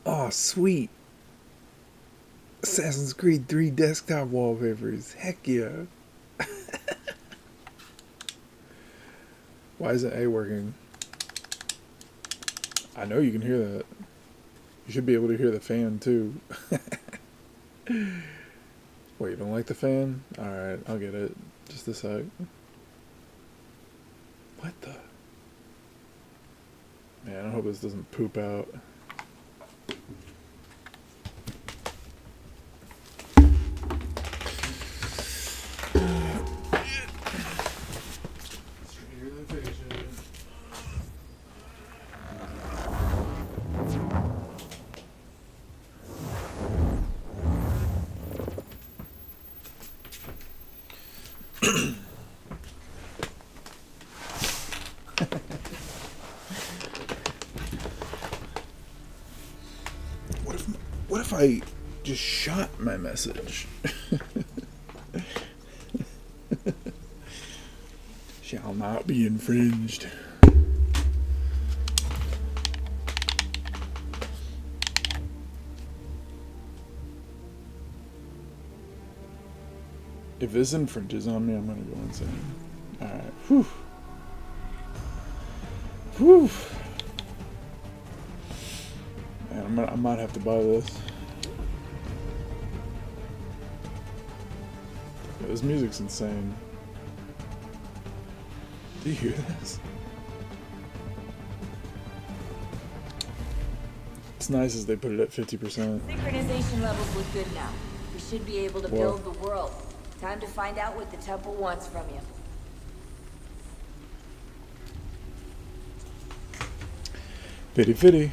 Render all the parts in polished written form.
Oh, sweet. Assassin's Creed 3 desktop wallpapers. Heck yeah. Why isn't A working? I know you can hear that. You should be able to hear the fan too. Wait, you don't like the fan? Alright, I'll get it. Just a sec. What the? Man, I hope this doesn't poop out. What if I just shot my message? Shall not be infringed. If this infringes on me, I'm gonna go insane. Alright. Whew. Whew. Man, I might have to buy this. Yeah, this music's insane. Do you hear this? It's nice as they put it at 50%. Synchronization levels look good now. We should be able to build the world. Time to find out what the temple wants from you. Fitty fitty.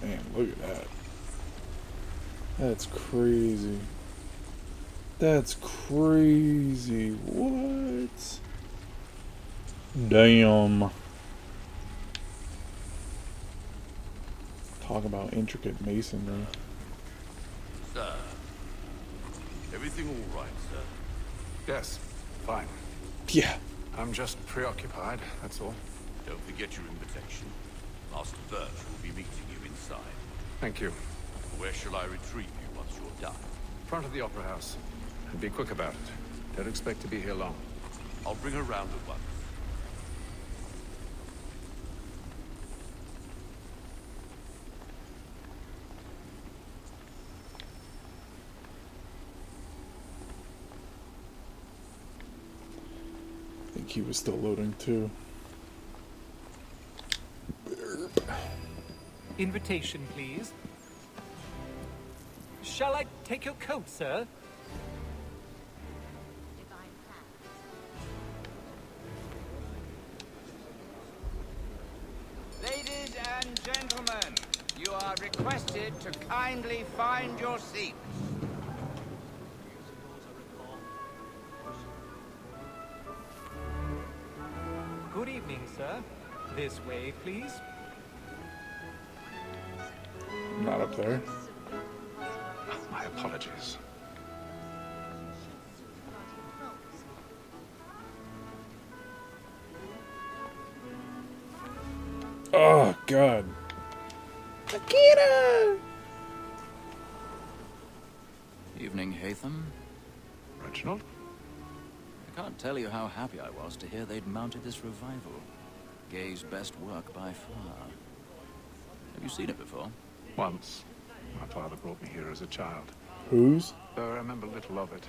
Man, look at that. That's crazy. That's crazy. What? Damn. Talk about intricate masonry. Sir, everything all right, sir? Yes, fine. Yeah. I'm just preoccupied, that's all. Don't forget your invitation. Master Birch will be meeting you inside. Thank you. Where shall I retrieve you once you're done? Front of the Opera House. And be quick about it. Don't expect to be here long. I'll bring her round at once. I think he was still loading too. Invitation, please. Shall I take your coat, sir? Ladies and gentlemen, you are requested to kindly find your seats. Good evening, sir. This way, please. Not up there. My apologies. Oh, God. Akira! Evening, Hatham. Reginald? I can't tell you how happy I was to hear they'd mounted this revival. Gay's best work by far. Have you seen it before? Once. My father brought me here as a child. Whose? Though I remember little of it.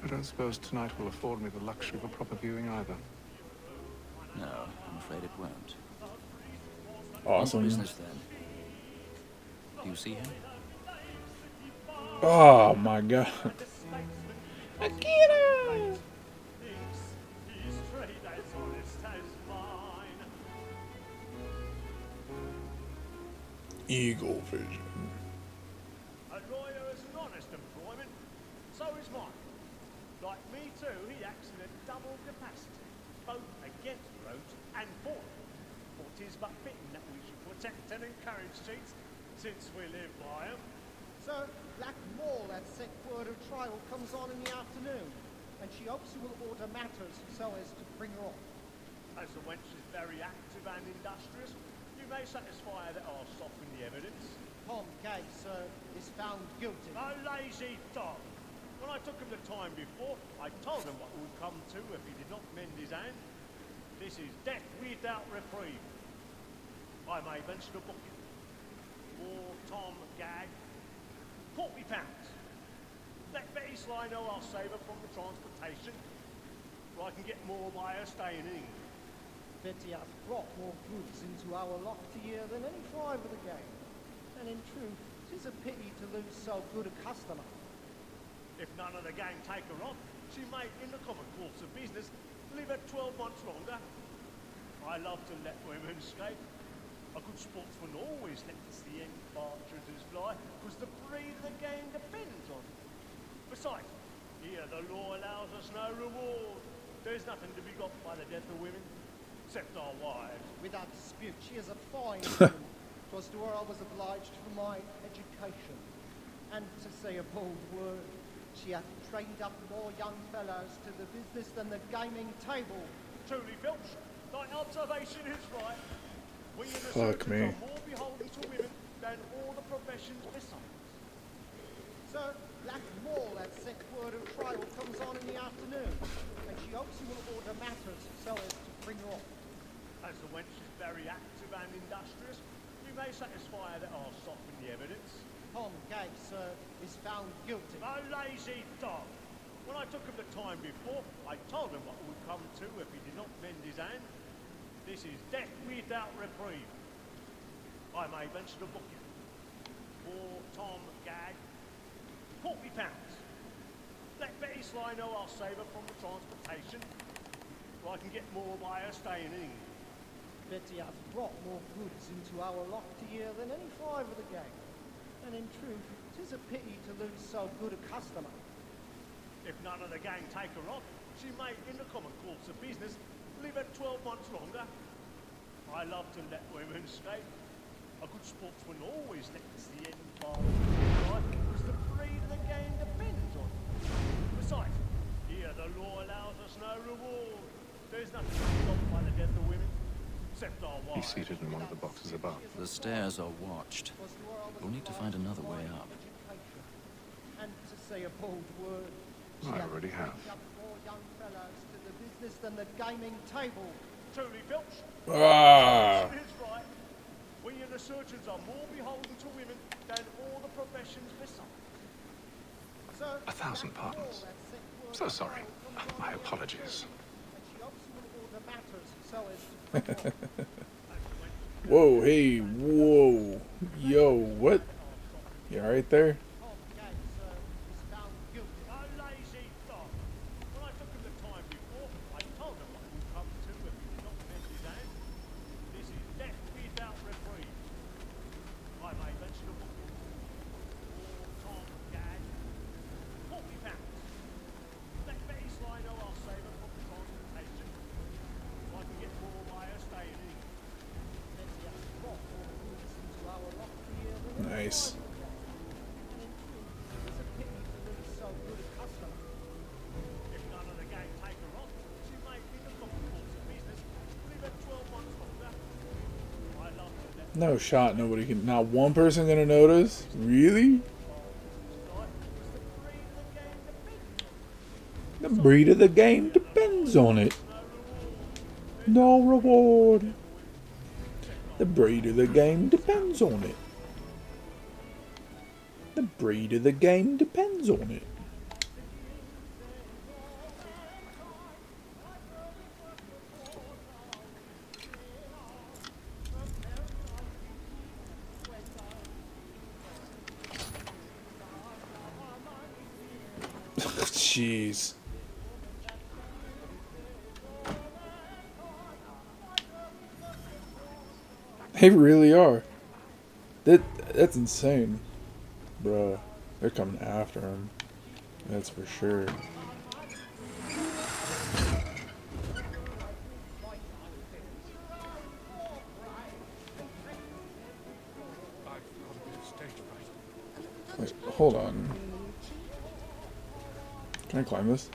I don't suppose tonight will afford me the luxury of a proper viewing either. No, I'm afraid it won't. Awesome. On business, then. Do you see him? Oh, my God. Akira! Eagle vision. A lawyer is an honest employment. So is mine. Like me too, he acts in a double capacity, both against roads and for them. For 'tis but fitting that we should protect and encourage streets, since we live by 'em. Sir, Black Mall, that sick word of trial comes on in the afternoon. And and she hopes you will order matters so as to bring her off. As the wench is very active and industrious, you may satisfy that I'll soften the evidence. Tom Gay, sir, is found guilty. A lazy dog! When I took him the time before, I told him what would come to if he did not mend his hand. This is death without reprieve. I may venture to book him. For Tom Gag, £40. Let Betty Sly know I'll save her from the transportation, or I can get more by her staying in England. Betty hath brought more goods into our lofty year than any drive of the game. And in truth, 'tis a pity to lose so good a customer. If none of the gang take her on, she may, in the common course of business, live her 12 months longer. I love to let women escape. A good sportsman always lets the end partridges fly, because the breed of the game depends on it. Besides, here the law allows us no reward. There's nothing to be got by the death of women, except our wives. Without dispute, she is a fine woman. 'Twas to her I was obliged for my education. And to say a bold word, she hath trained up more young fellows to the business than the gaming table. Truly, Filch, thy observation is right. We in the Fuck surgeons me. are more beholden to women than all the professions besides. Sir, Black Mall has sent word of trial comes on in the afternoon, and she hopes you will order matters so as to bring her off. As the wench is very active and industrious, you may satisfy her that I'll soften the evidence. Tom Gay, sir, is found guilty. A lazy dog! When I took him the time before, I told him what would come to if he did not mend his hand. This is death without reprieve. I may venture to book him. For Tom Gag, £40. Let Betty Sly know I'll save her from the transportation, or I can get more by her staying in England. Betty hath brought more goods into our lofty year than any drive of the game. And in truth, 'tis a pity to lose so good a customer. If none of the gang take her on, she may, in the common course of business, live her 12 months longer. I love to let women escape. A good sportsman always lets the end fly, because the breed of the game depends on it. Besides, here the law allows us no reward. There's nothing to be got by the death of women, except our He's wives. seated in one of the boxes above. The stairs are watched. We'll need to find another way up. And to say a bold word, she I hath already have. trained up more young fellows to the business than the gaming table. Truly, Filch, Ah! it is right. We in the surgeons are more beholden to women than all the professions besides. Sir, 1,000 Black Mall pardons. has sent word So of sorry. trial comes on My in the apologies. afternoon, and she hopes you will order matters so as to bring her off. Whoa, hey, whoa. Yo, what? You alright there? Tom Gay, sir, is found guilty. A lazy dog. When I took him the time before, I told him what would come to if he did not mend his hand. This is death without reprieve. I may venture to book him. For Tom Gag, £40. Let Betty Sly know I'll save her from the transportation, so I can get more by her staying in. Betty hath brought more goods into our lofty year than any Nice. drive of the game. And in truth, 'tis a pity to lose so good a customer. If none of the gang take her on, she may, in the common course of business, live her 12 months longer. I love to let No shot, nobody can. Not one person gonna notice? Really? The breed of the game depends on it. No reward. The breed of the game depends on it. The breed of the game depends on it. Jeez. They really are. That's insane. Bruh. They're coming after him. That's for sure. I've got a bit of stage fright. Wait, hold on. Can I climb this?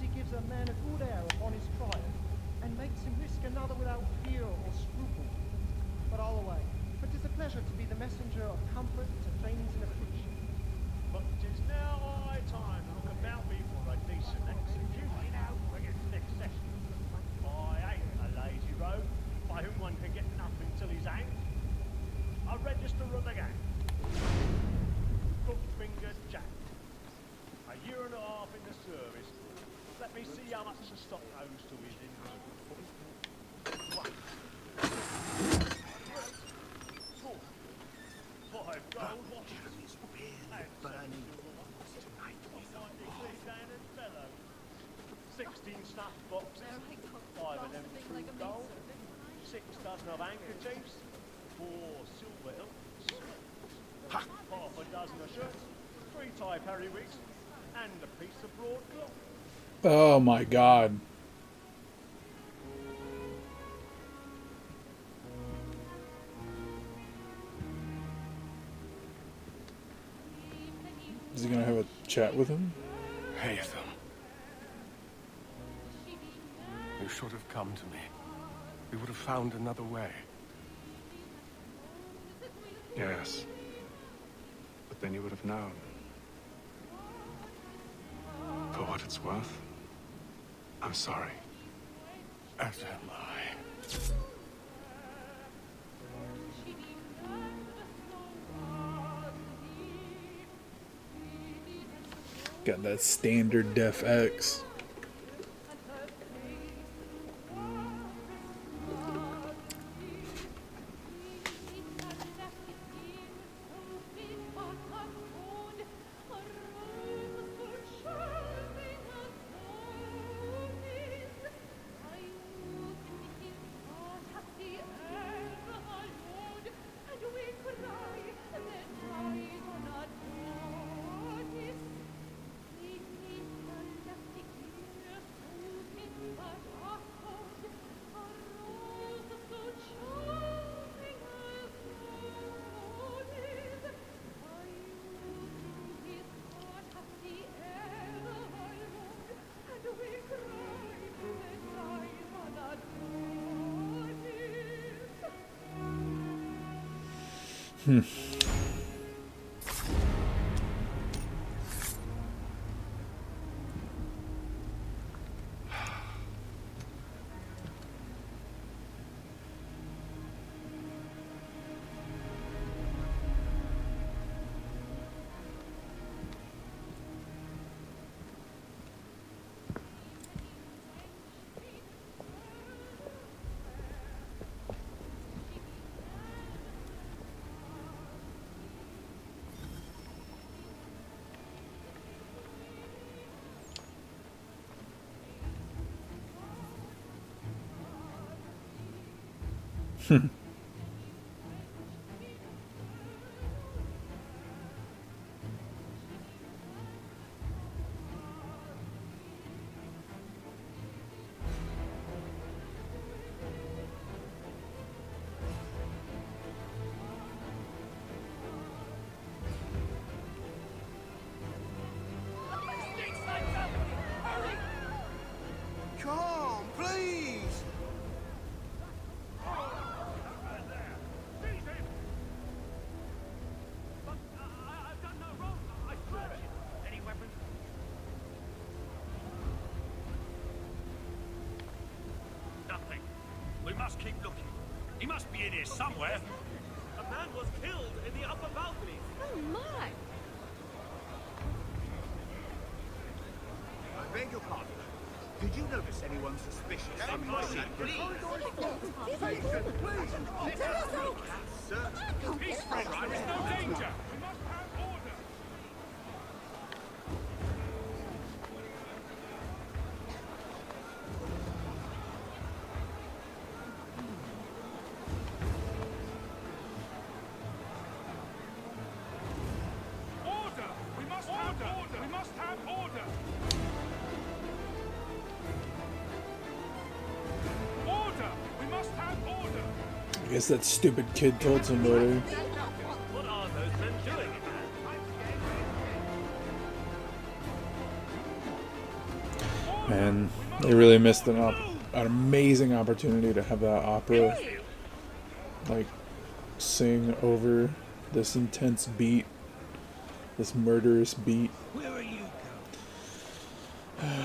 he gives a man a good air upon his trial, and makes him risk another without fear or scruple. But all away, for 'tis a pleasure to be the messenger of comfort to things in affliction. But 'tis now high time to look about me for a decent execution out against next session. I ain't a lazy rogue by whom one can get nothing till he's hanged. A register of the gang. Crook-fingered Jack. A year and a half in the service. Let me see how much the stock owes to his income. 1. 4. 5 gold watches. Burning tonight. 16 snuff boxes. 5 of them true gold. 6 dozen of handkerchiefs. 4 silver hilts. Half a dozen of shirts. 3 tie periwigs. And a piece of broadcloth. Oh my god. Is he gonna have a chat with him? Haytham. You should have come to me. We would have found another way. Yes. But then you would have known. For what it's worth, I'm sorry. As am I. Got that standard Def X. Come, please! I've done no wrong. I swear it. Any weapons? Nothing. We must keep looking. He must be in here somewhere. A man was killed in the upper balcony. Oh my! I beg your pardon. Did you notice anyone suspicious in my seat? Sir, Peace, friend. There is no danger. We must have order. Order! We must have order! We must have order! Order! We must have order! I guess that stupid kid told somebody. What are those men doing in there? Man, they really missed an amazing opportunity to have that opera like sing over this intense beat, this murderous beat. Where are you going?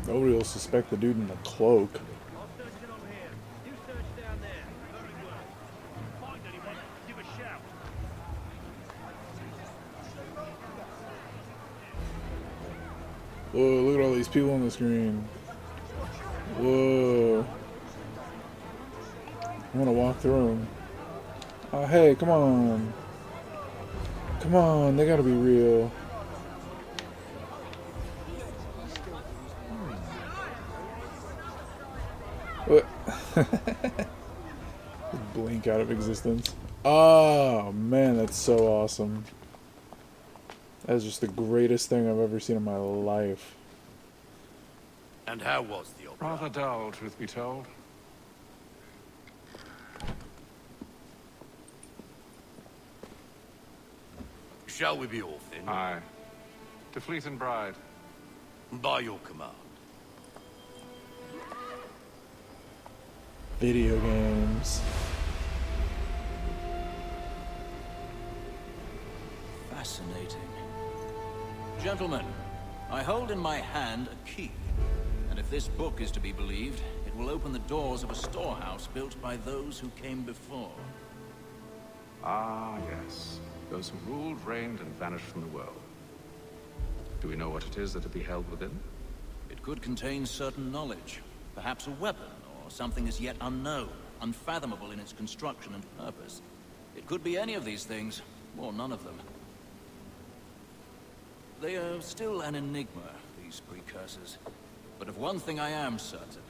Nobody will suspect the dude in the cloak. I'm searching on here. You search down there. Very well. Find anyone, give a shout. Whoa, look at all these people on the screen. Whoa. I want to walk through them. Oh, hey, come on. Come on, they gotta be real. What? Blink out of existence. Oh, man, that's so awesome. That is just the greatest thing I've ever seen in my life. And how was the opera? Rather dull, truth be told. Shall we be off then? Aye. To Fleet and Bride. By your command. Video games. Fascinating. Gentlemen, I hold in my hand a key. And if this book is to be believed, it will open the doors of a storehouse built by those who came before. Ah, yes. Those who ruled, reigned, and vanished from the world. Do we know what it is that to be held within? It could contain certain knowledge. Perhaps a weapon, or something as yet unknown, unfathomable in its construction and purpose. It could be any of these things, or none of them. They are still an enigma, these precursors. But of one thing I am certain.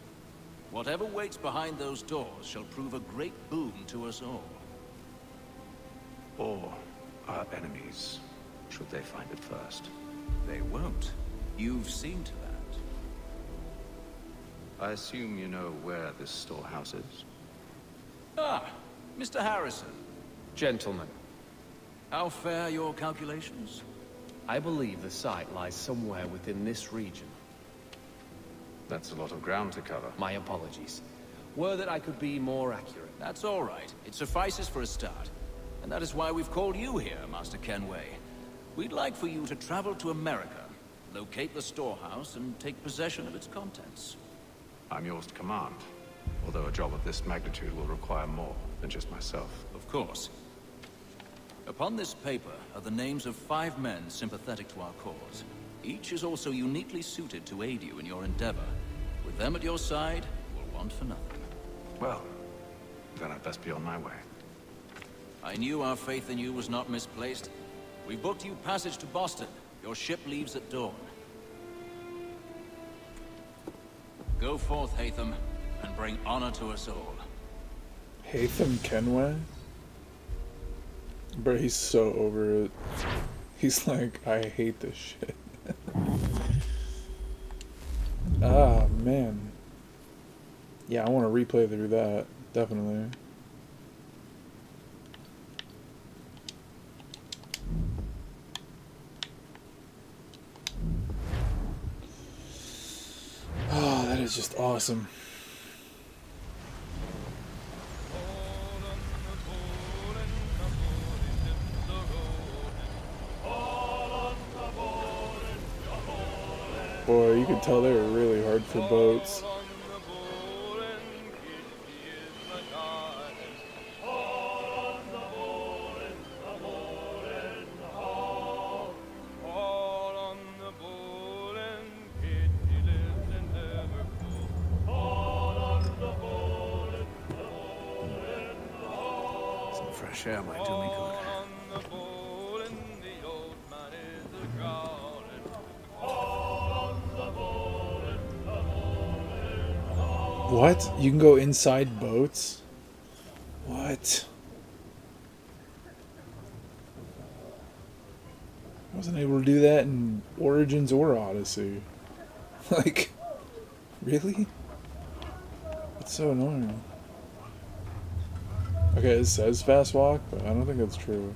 Whatever waits behind those doors shall prove a great boon to us all. Or our enemies, should they find it first. They won't. You've seen to that. I assume you know where this storehouse is? Ah, Mr. Harrison. Gentlemen, How fare your calculations? I believe the site lies somewhere within this region. That's a lot of ground to cover. My apologies. Were that I could be more accurate. That's all right. It suffices for a start. And that is why we've called you here, Master Kenway. We'd like for you to travel to America, locate the storehouse, and take possession of its contents. I'm yours to command. Although a job of this magnitude will require more than just myself. Of course. Upon this paper are the names of 5 men sympathetic to our cause. Each is also uniquely suited to aid you in your endeavor. With them at your side, we'll want for nothing. Well, then I'd best be on my way. I knew our faith in you was not misplaced. We booked you passage to Boston. Your ship leaves at dawn. Go forth, Hatham, and bring honor to us all. Hatham Kenway? Bro, he's so over it. He's like, I hate this shit. Ah, man. Yeah, I want to replay through that. Definitely. Oh, that is just awesome. Boy, you could tell they were really hard for boats. Some fresh air might do me good. What? You can go inside boats? What? I wasn't able to do that in Origins or Odyssey. Like, really? That's so annoying. Okay, it says fast walk, but I don't think that's true.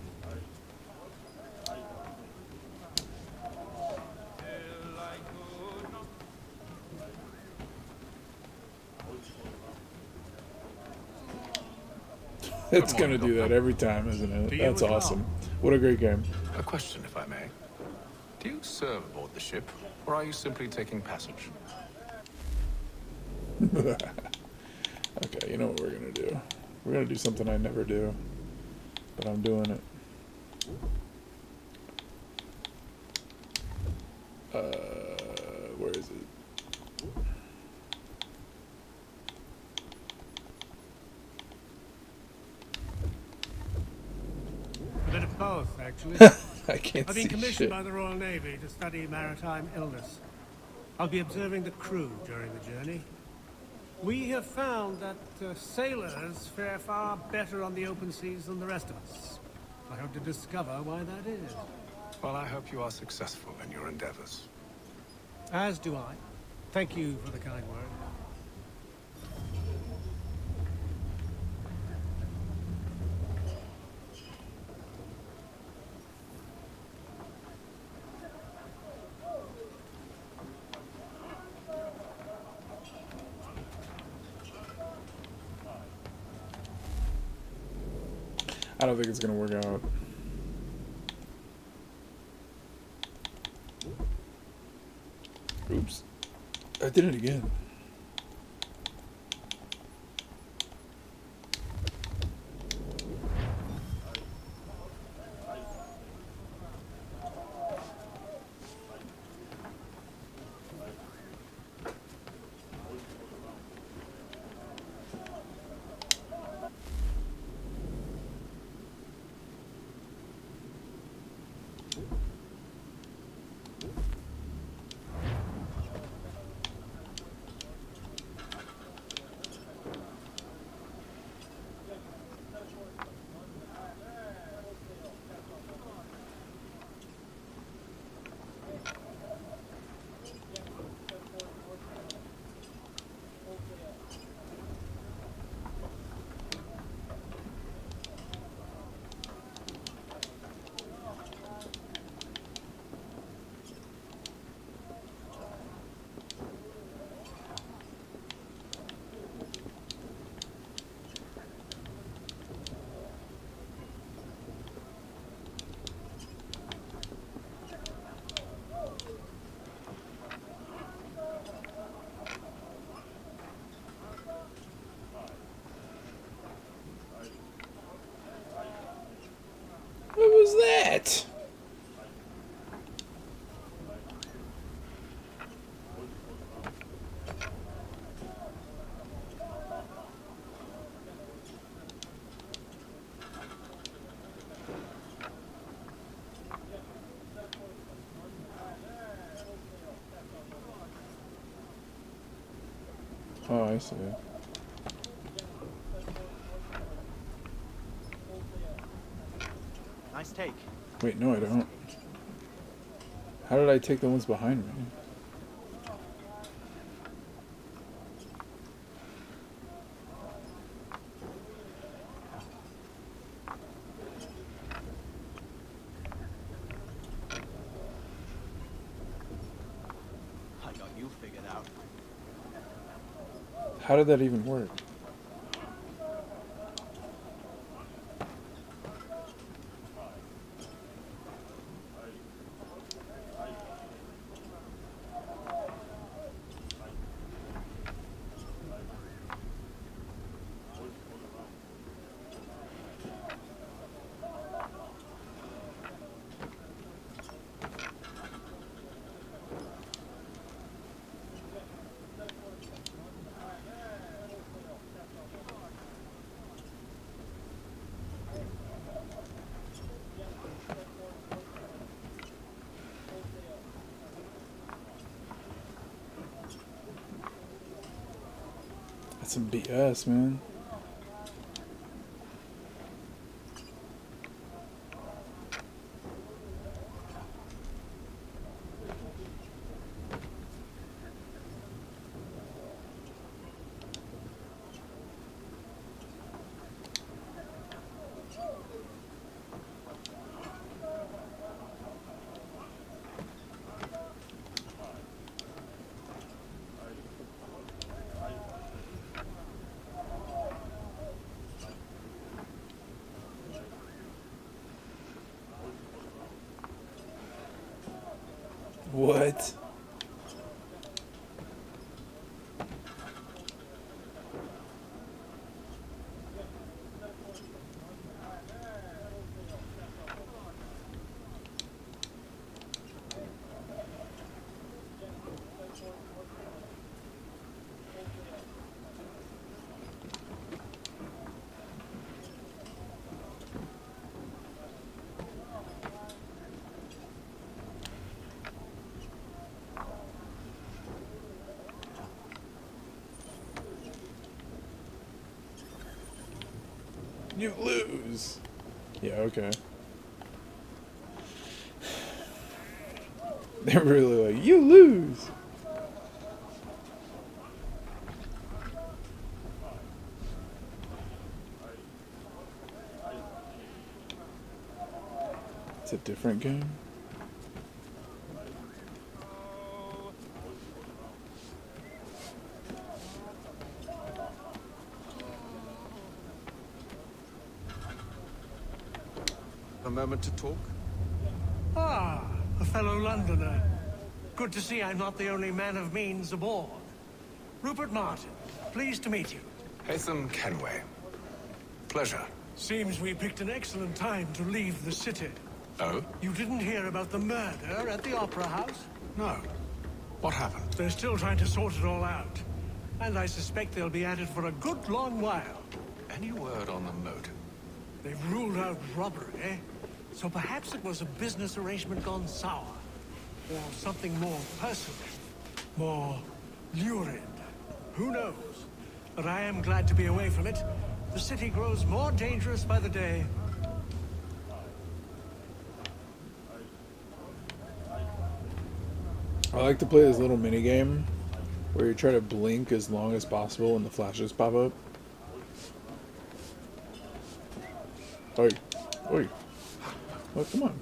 It's Good gonna morning, do that Doctor. every time, isn't it? To you That's as well. awesome. What a great game. A question, if I may. Do you serve aboard the ship, or are you simply taking passage? Okay, you know what we're gonna do? We're gonna do something I never do, but I'm doing it. Where is it? A bit of both, actually. I can't I've see been commissioned shit. by the Royal Navy to study maritime illness. I'll be observing the crew during the journey. We have found that sailors fare far better on the open seas than the rest of us. I hope to discover why that is. Well, I hope you are successful in your endeavors. As do I. Thank you for the kind word. I don't think it's gonna work out. Oops. I did it again. What was that? Oh, I see. Nice take. Wait, no, I don't. How did I take the ones behind me? I got you figured out. How did that even work? That's some BS, man. What? You lose. Yeah, okay. They're really like, you lose. It's a different game. A moment to talk? Ah, a fellow Londoner. Good to see I'm not the only man of means aboard. Rupert Martin, pleased to meet you. Haytham Kenway. Pleasure. Seems we picked an excellent time to leave the city. Oh? You didn't hear about the murder at the Opera House? No. What happened? They're still trying to sort it all out. And I suspect they'll be at it for a good long while. Any word on the motive? They've ruled out robbery, so perhaps it was a business arrangement gone sour. Or something more personal, more lurid. Who knows? But I am glad to be away from it. The city grows more dangerous by the day. I like to play this little mini game where you try to blink as long as possible and the flashes pop up. Oi. Oi. Oh, come on.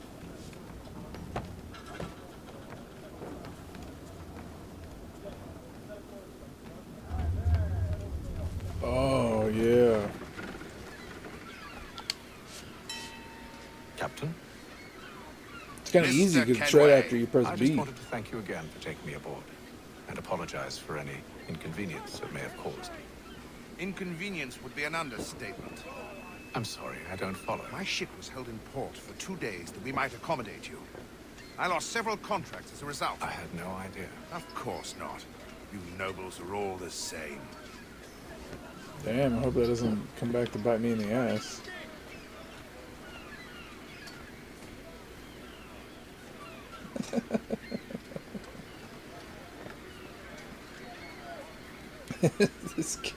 Oh, yeah. Captain? It's kind of easy because it's right after you press I B. just wanted to thank you again for taking me aboard and apologize for any inconvenience it may have caused. Inconvenience would be an understatement. I'm sorry, I don't follow. My ship was held in port for 2 days that we might accommodate you. I lost several contracts as a result. I had no idea. Of course not. You nobles are all the same. Damn, I hope that doesn't come back to bite me in the ass. This game.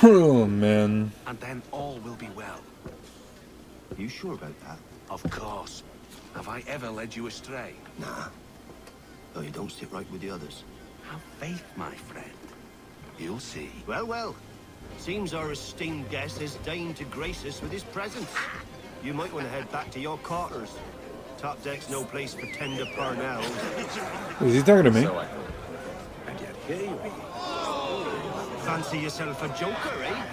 Oh, man. And then all will be well. You sure about that? Of course. Have I ever led you astray? Nah. Though you don't sit right with the others. Have faith, my friend. You'll see. Well, well. Seems our esteemed guest has deigned to grace us with his presence. You might want to head back to your quarters. Top deck's no place for tender parnells. Is he talking to me? So I hope. And yet here you be. Fancy yourself a joker, eh?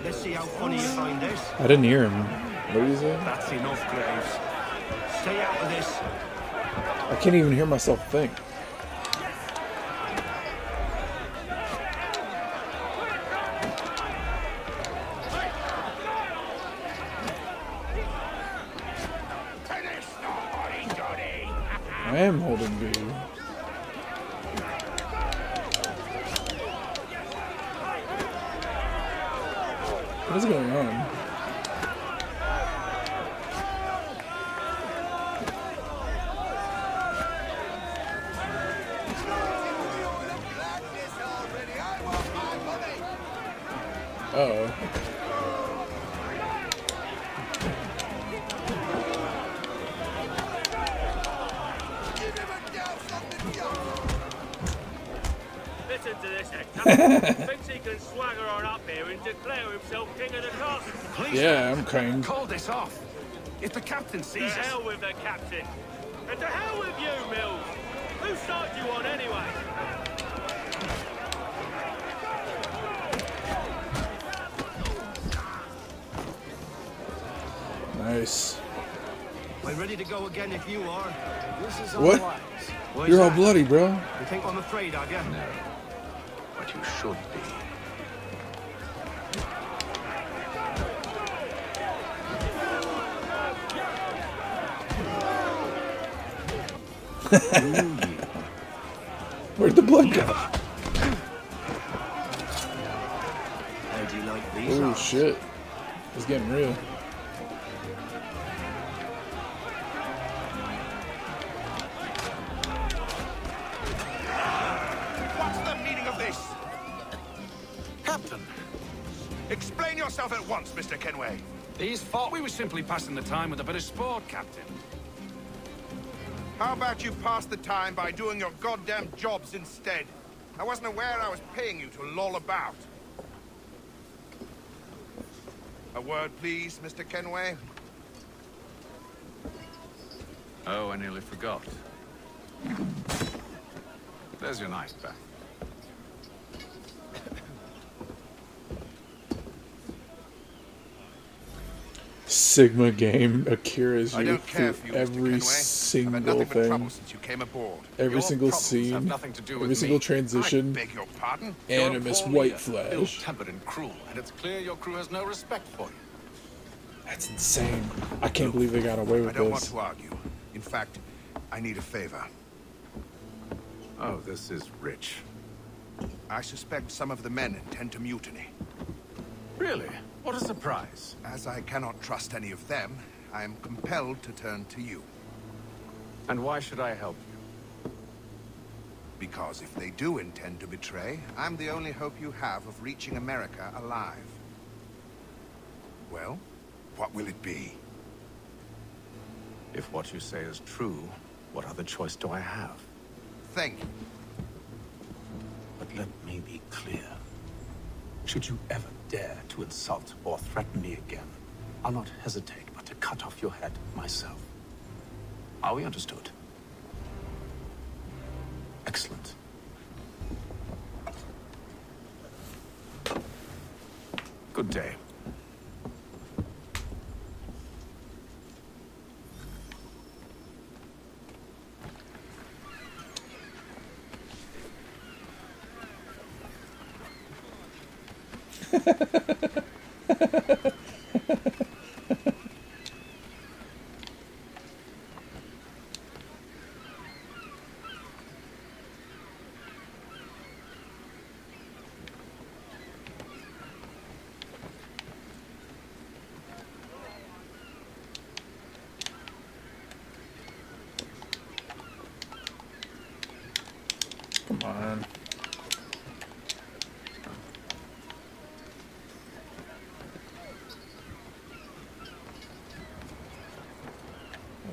Let's see how funny you find this. I didn't hear him. What did he say? That's enough, Graves. Stay out of this. I can't even hear myself think. I am holding B. What is going on? Uh-oh. Listen to this, Hector. Thinks he can swagger on up here and declare himself king of the castle. Please, Yeah, I'm king. call this off. If the captain To sees us... hell with the captain. And to hell with you, Mills. Whose side do you on anyway? Nice. I'm ready to go again if you are. This is What? unwise. Why's You're all that? bloody, bro. You think I'm afraid of you? No. But you should be. Where'd the blood go? How do you like these? Oh odds? shit. It's getting real. What's the meaning of this? Captain, Explain yourself at once, Mr. Kenway. These thought we were simply passing the time with a bit of sport, Captain. How about you pass the time by doing your goddamn jobs instead? I wasn't aware I was paying you to loll about. A word, please, Mr. Kenway. Oh, I nearly forgot. There's your knife back. Sigma game Akira's I you don't care through for you, Mr. every Kenway. I've had single nothing but trouble thing, since you came aboard. every Your single problems have scene, nothing to do with every single me. transition, I beg your pardon? Animus You're a poor White leader, Flash. ill-tempered and cruel, and it's clear your crew has no respect for you. That's insane. I can't believe they got away I with don't want this. to argue. In fact, I need a favor. Oh, this is rich. I suspect some of the men intend to mutiny. Really? What a surprise. As I cannot trust any of them, I am compelled to turn to you. And why should I help you? Because if they do intend to betray, I'm the only hope you have of reaching America alive. Well, what will it be? If what you say is true, what other choice do I have? Think. but let me be clear. Should you ever dare to insult or threaten me again, I'll not hesitate but to cut off your head myself. Are we understood? Excellent. Good day. Come on.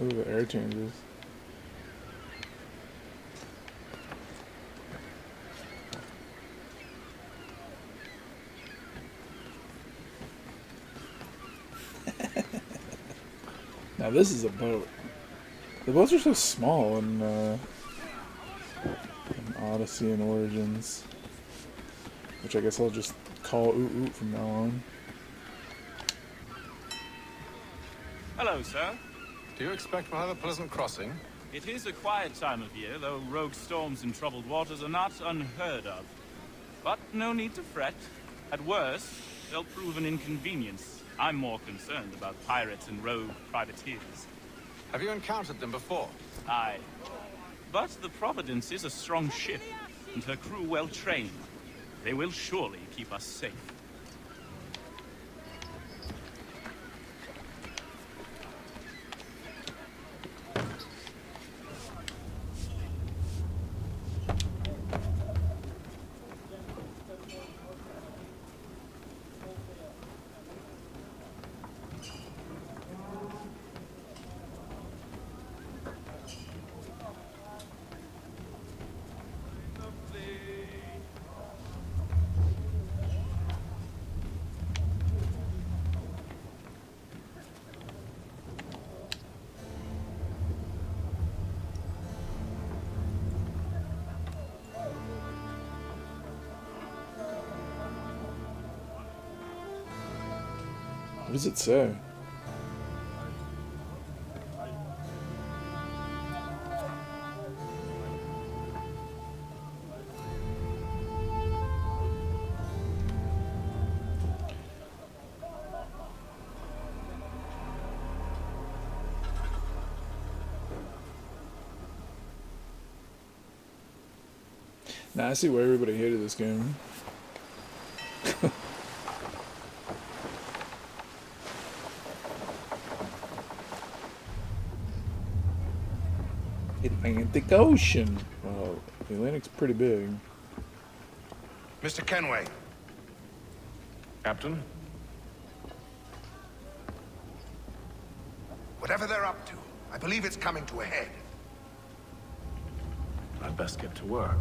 Ooh, the air changes. Now this is a boat. The boats are so small in Odyssey and Origins, which I guess I'll just call Oot Oot from now on. Hello, sir. Do you expect we'll have a pleasant crossing? It is a quiet time of year, though rogue storms in troubled waters are not unheard of. But no need to fret. At worst, they'll prove an inconvenience. I'm more concerned about pirates and rogue privateers. Have you encountered them before? Aye. But the Providence is a strong ship, and her crew well trained. They will surely keep us safe. What does it say? Now I see why everybody hated this game. Atlantic Ocean. Well, the Atlantic's pretty big. Mr. Kenway. Captain? Whatever they're up to, I believe it's coming to a head. I'd best get to work.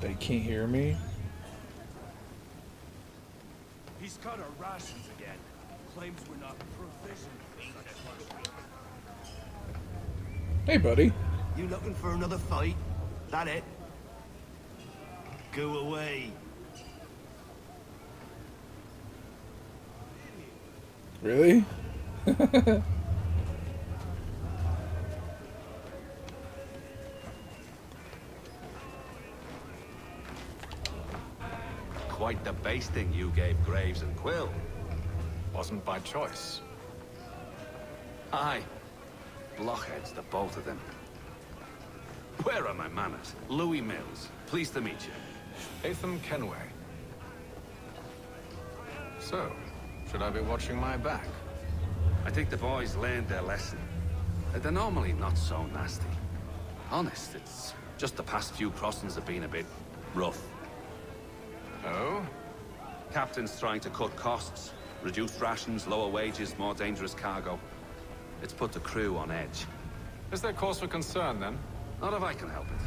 They can't hear me. He's cut our rations again. Claims we're not provisioned. Hey, buddy. You looking for another fight? That it? Go away. Really? Quite the basting you gave Graves and Quill. Wasn't by choice. Aye. Blockheads, the both of them. Where are my manners? Louis Mills. Pleased to meet you. Atham Kenway. So, should I be watching my back? I think the boys learned their lesson. They're normally not so nasty. Honest, it's just the past few crossings have been a bit rough. Oh? Captain's trying to cut costs. Reduced rations, lower wages, more dangerous cargo. It's put the crew on edge. Is there cause for concern, then? Not if I can help it.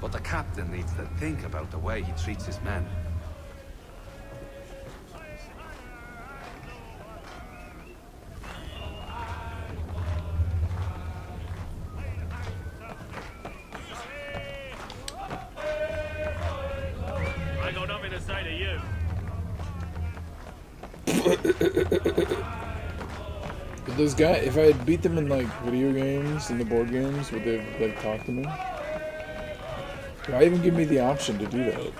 But the captain needs to think about the way he treats his men. I got nothing to say to you. But those guys, if I had beat them in like video games and the board games, would they have like talked to me? Why even give me the option to do that?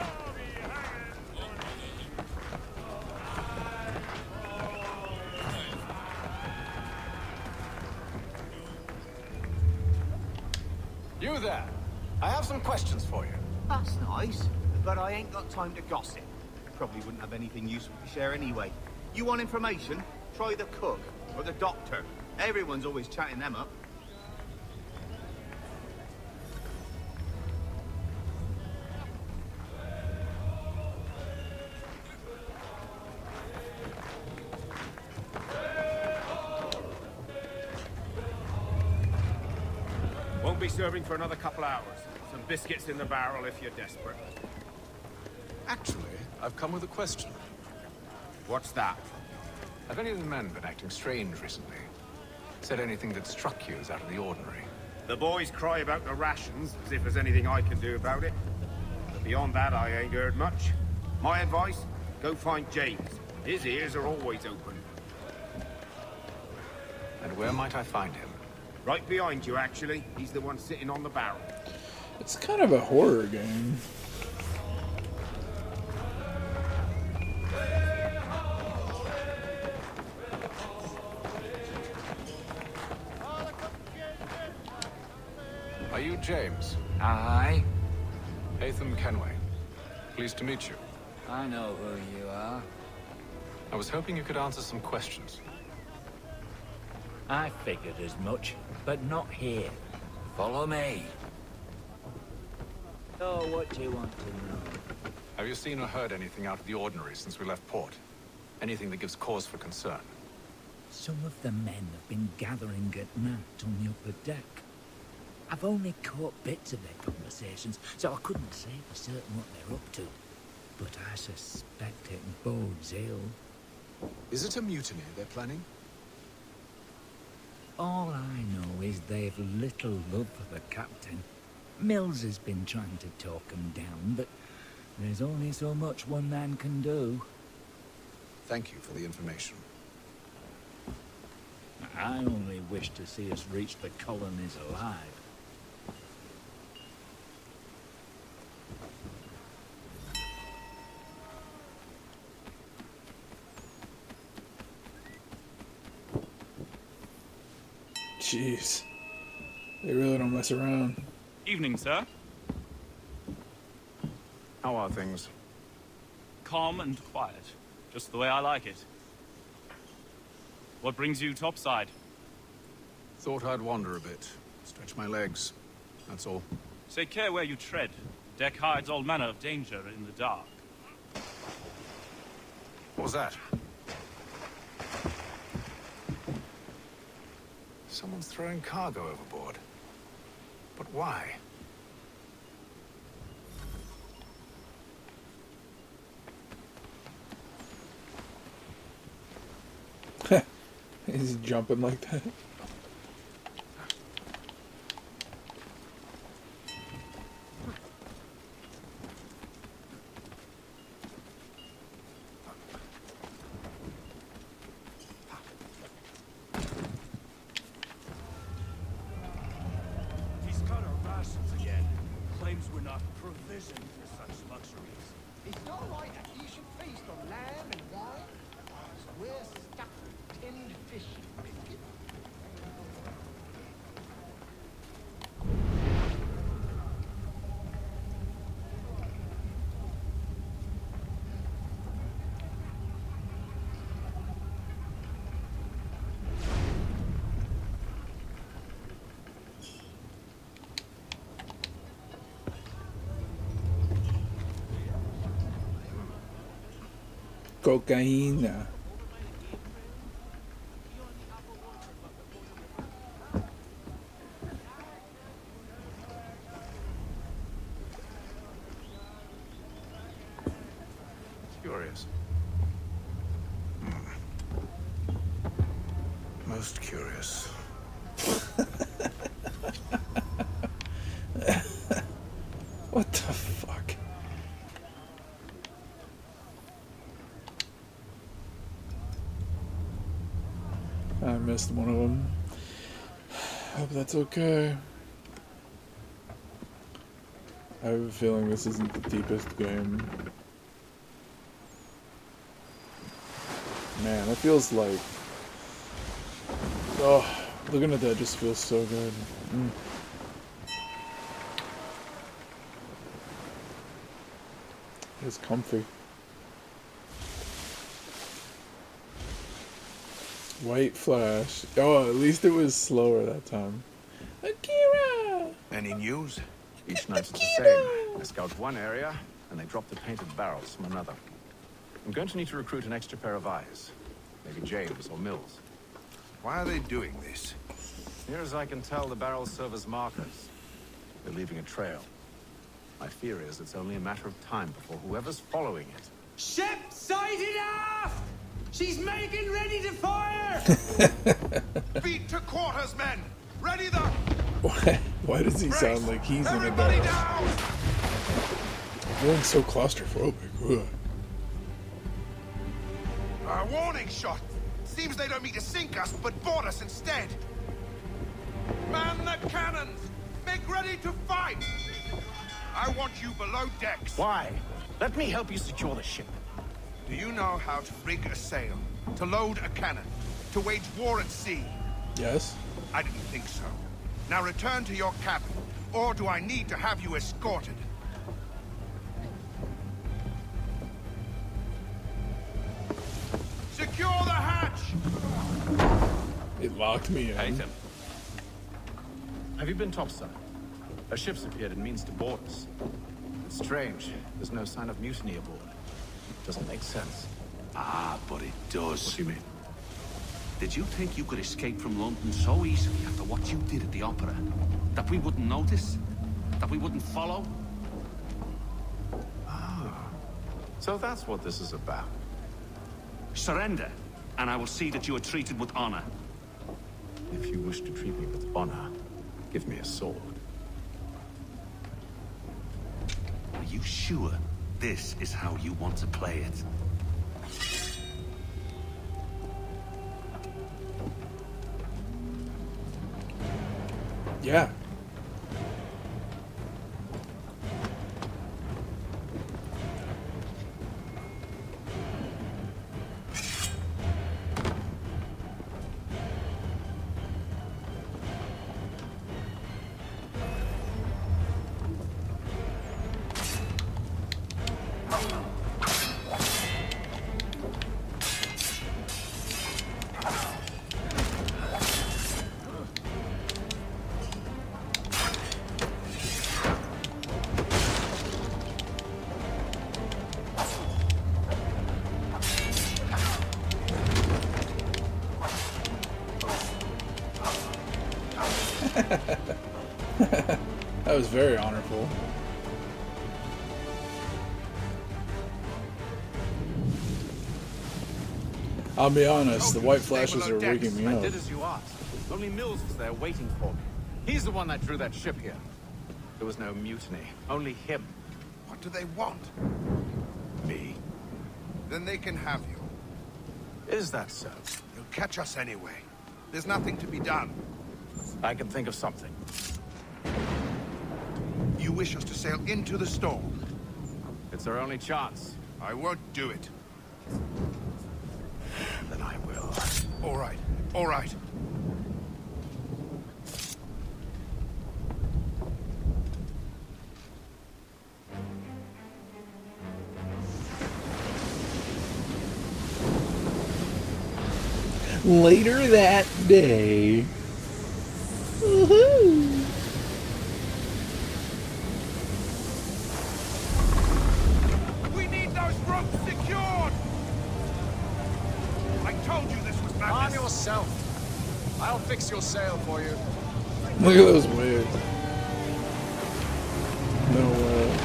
You there. I have some questions for you. That's nice, but I ain't got time to gossip. Probably wouldn't have anything useful to share anyway. You want information? Try the cook or the doctor. Everyone's always chatting them up. Won't be serving for another couple hours. Some biscuits in the barrel if you're desperate. Actually, I've come with a question. What's that? Have any of the men been acting strange recently? Said anything that struck you as out of the ordinary? The boys cry about the rations, as if there's anything I can do about it. But beyond that, I ain't heard much. My advice? Go find James. His ears are always open. And where might I find him? Right behind you, actually. He's the one sitting on the barrel. It's kind of a horror game. Are you James? Aye. Atham Kenway. Pleased to meet you. I know who you are. I was hoping you could answer some questions. I figured as much, but not here. Follow me. So what do you want to know? Have you seen or heard anything out of the ordinary since we left port? Anything that gives cause for concern? Some of the men have been gathering at night on the upper deck. I've only caught bits of their conversations, so I couldn't say for certain what they're up to. But I suspect it bodes ill. Is it a mutiny they're planning? All I know is they've little love for the captain. Mills has been trying to talk him down, but there's only so much one man can do. Thank you for the information. I only wish to see us reach the colonies alive. Jeez. They really don't mess around. Evening, sir. How are things? Calm and quiet. Just the way I like it. What brings you topside? Thought I'd wander a bit. Stretch my legs. That's all. Take care where you tread. Deck hides all manner of danger in the dark. What was that? Someone's throwing cargo overboard. But why? He's jumping like that. He's cut our rations again. Claims we're not provisioned for such luxuries. It's not right that you should feast on lamb and wine. So we're stuck with tinned fish and biscuit. Cocaína. Curious. Most curious. What the fuck? I missed one of them. Hope that's okay. I have a feeling this isn't the deepest game. Man, it feels like... Oh, looking at that just feels so good. It's comfy. White flash. Oh, at least it was slower that time. Akira! Any news? Each night's the same. I scout one area, and they drop the painted barrels from another. I'm going to need to recruit an extra pair of eyes. Maybe James or Mills. Why are they doing this? Near as I can tell, the barrels serve as markers. They're leaving a trail. My fear is it's only a matter of time before whoever's following it... Ship sighted aft! She's making ready to fire! Beat to quarters, men! Ready the... Why does he sound like he's in a Everybody battle? down! I'm feeling so claustrophobic. Ugh. A warning shot! Seems they don't mean to sink us, but board us instead! Man the cannons! Make ready to fight! I want you below decks! Why? Let me help you secure the ship. Do you know how to rig a sail? To load a cannon? To wage war at sea? Yes? I didn't think so. Now return to your cabin, or do I need to have you escorted? Secure the hatch! It locked me in. Haytham. Have you been topside? A ship's appeared and means to board us. It's strange. There's no sign of mutiny aboard. Doesn't make sense. Ah, but it does. What do you mean? Did you think you could escape from London so easily after what you did at the opera? That we wouldn't notice? That we wouldn't follow? Ah. So that's what this is about. Surrender, and I will see that you are treated with honor. If you wish to treat me with honor, give me a sword. Are you sure this is how you want to play it? Yeah. That was very honorable. I'll be honest, the white flashes are waking me I up. did as you asked. Only Mills was there waiting for me. He's the one that drew that ship here. There was no mutiny, only him. What do they want? Me. Then they can have you. Is that so? You'll catch us anyway. There's nothing to be done. I can think of something. You wish us to sail into the storm? It's our only chance. I won't do it. Then I will. All right. All right. Later that day. Woohoo! We need those ropes secured! I told you this was madness. Arm yourself. I'll fix your sail for you. Look at those waves. No way.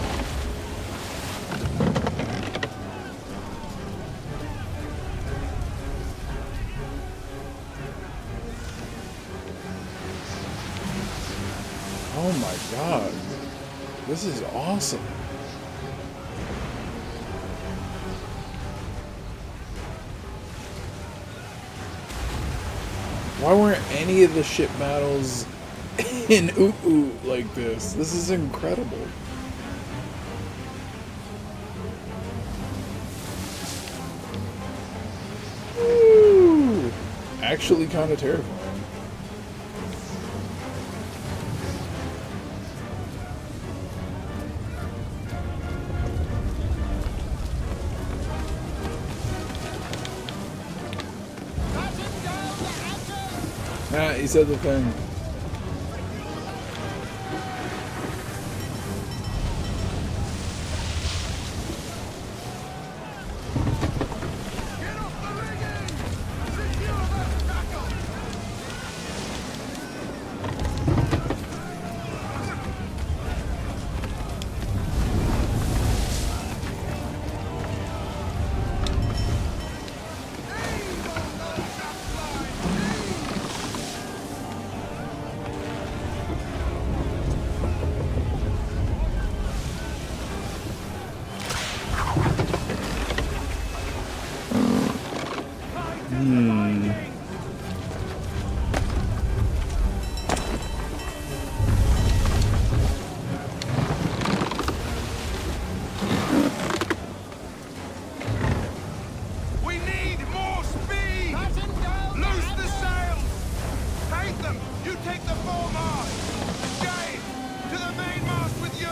Oh my god. This is awesome. Why weren't any of the ship battles in Ooh like this? This is incredible. Woo! Actually kind of terrifying. Ah, he said the thing. We need more speed! Loose the sails! Take them! You take the foremast! Jade! To the mainmast with you!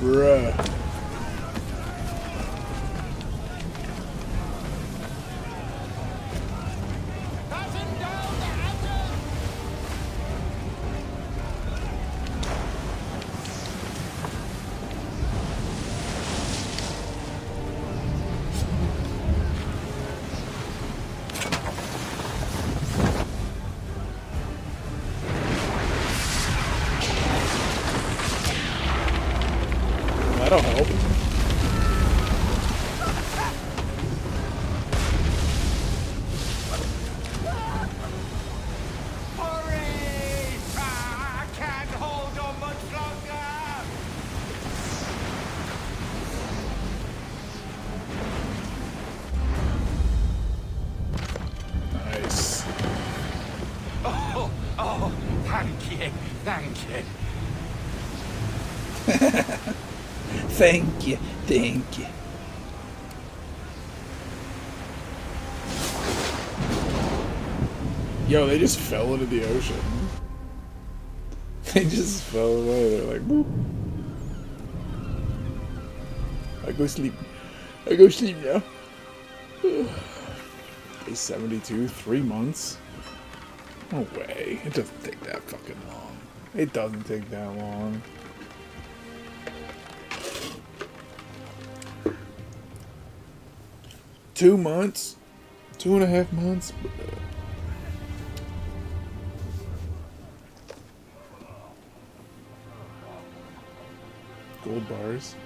Bruh. That'll help. Hurry! I can't hold on much longer! Nice. Oh, thank you, thank you. Thank you, thank you. Yo, they just fell into the ocean. They just fell away. They're like, boop. I go sleep. I go sleep now. Day 72, 3 months. No way. It doesn't take that fucking long. It doesn't take that long. Two months? 2.5 months? Gold bars.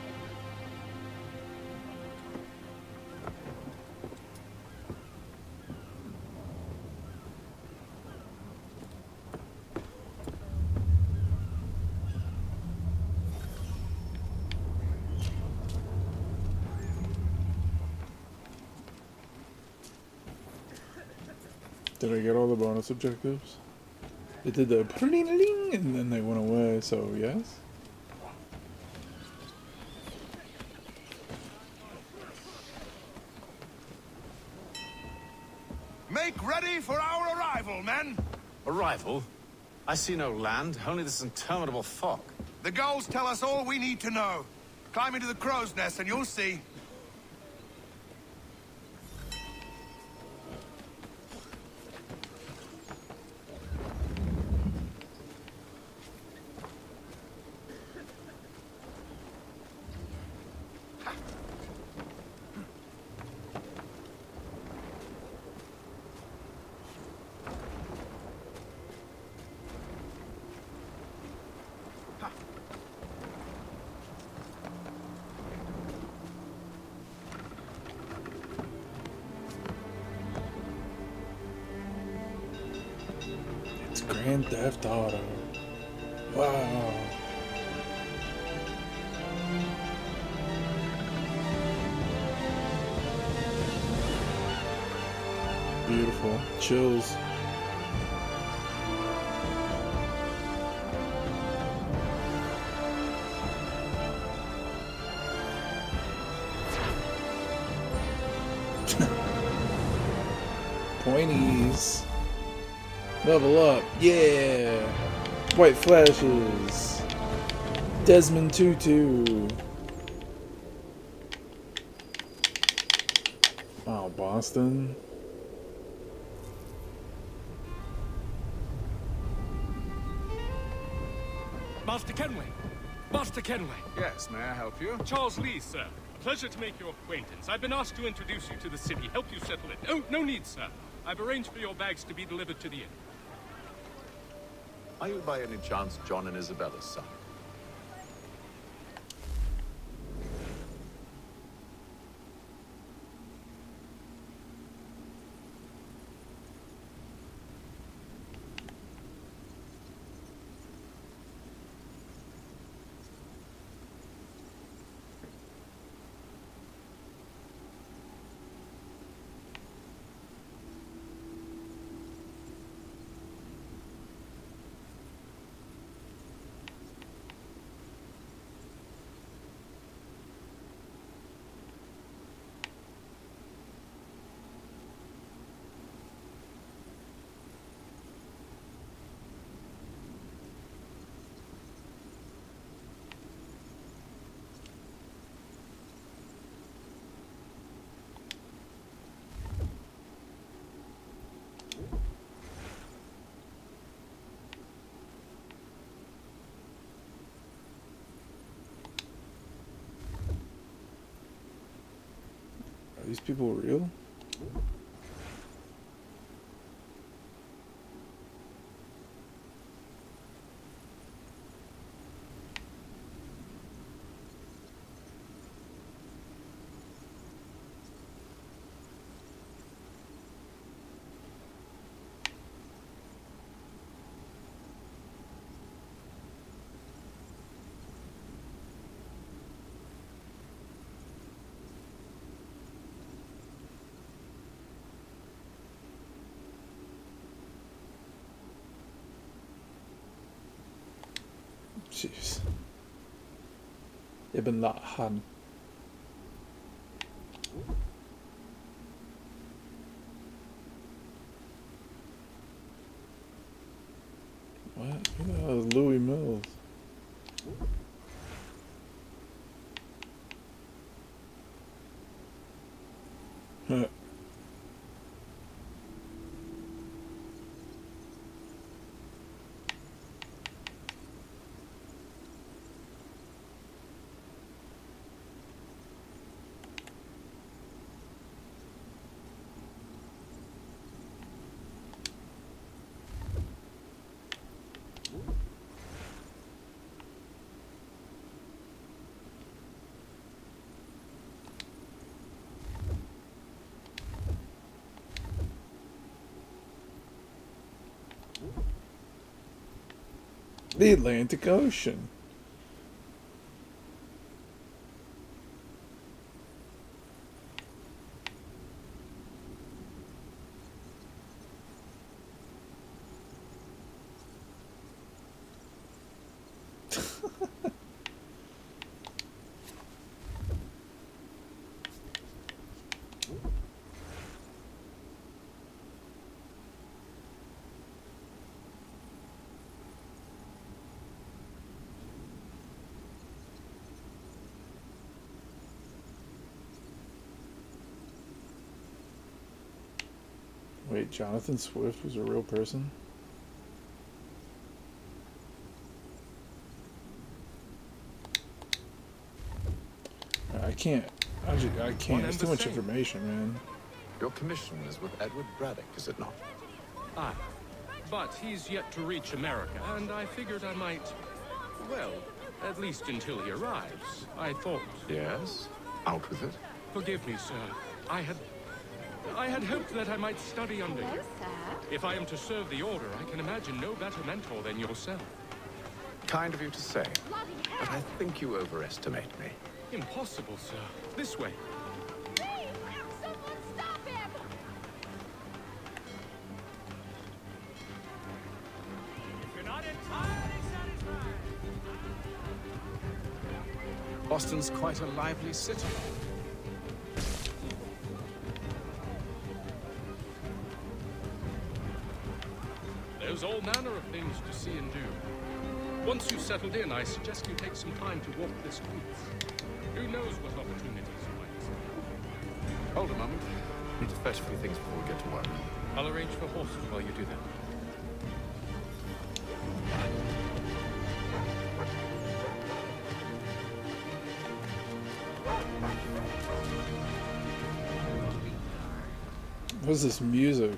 Did I get all the bonus objectives? It did the pring and then they went away, so yes? Make ready for our arrival, men! Arrival? I see no land, only this interminable fog. The gulls tell us all we need to know. Climb into the crow's nest and you'll see. It's Grand Theft Auto. Wow. Beautiful. Chills. Pointies. Level up. Yeah. White flashes. Desmond Tutu. Oh, Boston. Master Kenway! Master Kenway! Yes, may I help you? Charles Lee, sir. A pleasure to make your acquaintance. I've been asked to introduce you to the city, help you settle it. Oh, no need, sir. I've arranged for your bags to be delivered to the inn. Are you by any chance John and Isabella's son? Are these people real? Jeez. Ibn Lahan. What? Louis Mills. Huh. The Atlantic Ocean. Wait, Jonathan Swift was a real person? I can't. I can't. It's too much information, man. Your commission is with Edward Braddock, is it not? Aye. But he's yet to reach America, and I figured I might... Well, at least until he arrives. I thought... Yes? Out with it. Forgive me, sir. I had hoped that I might study under you. If I am to serve the Order, I can imagine no better mentor than yourself. Kind of you to say, but I think you overestimate me. Impossible, sir. This way. Boston's quite a lively city. There's all manner of things to see and do. Once you've settled in, I suggest you take some time to walk the streets. Who knows what opportunities you might see. Hold a moment. Need to fetch a few things before we get to work. I'll arrange for horses while you do that. What's this music?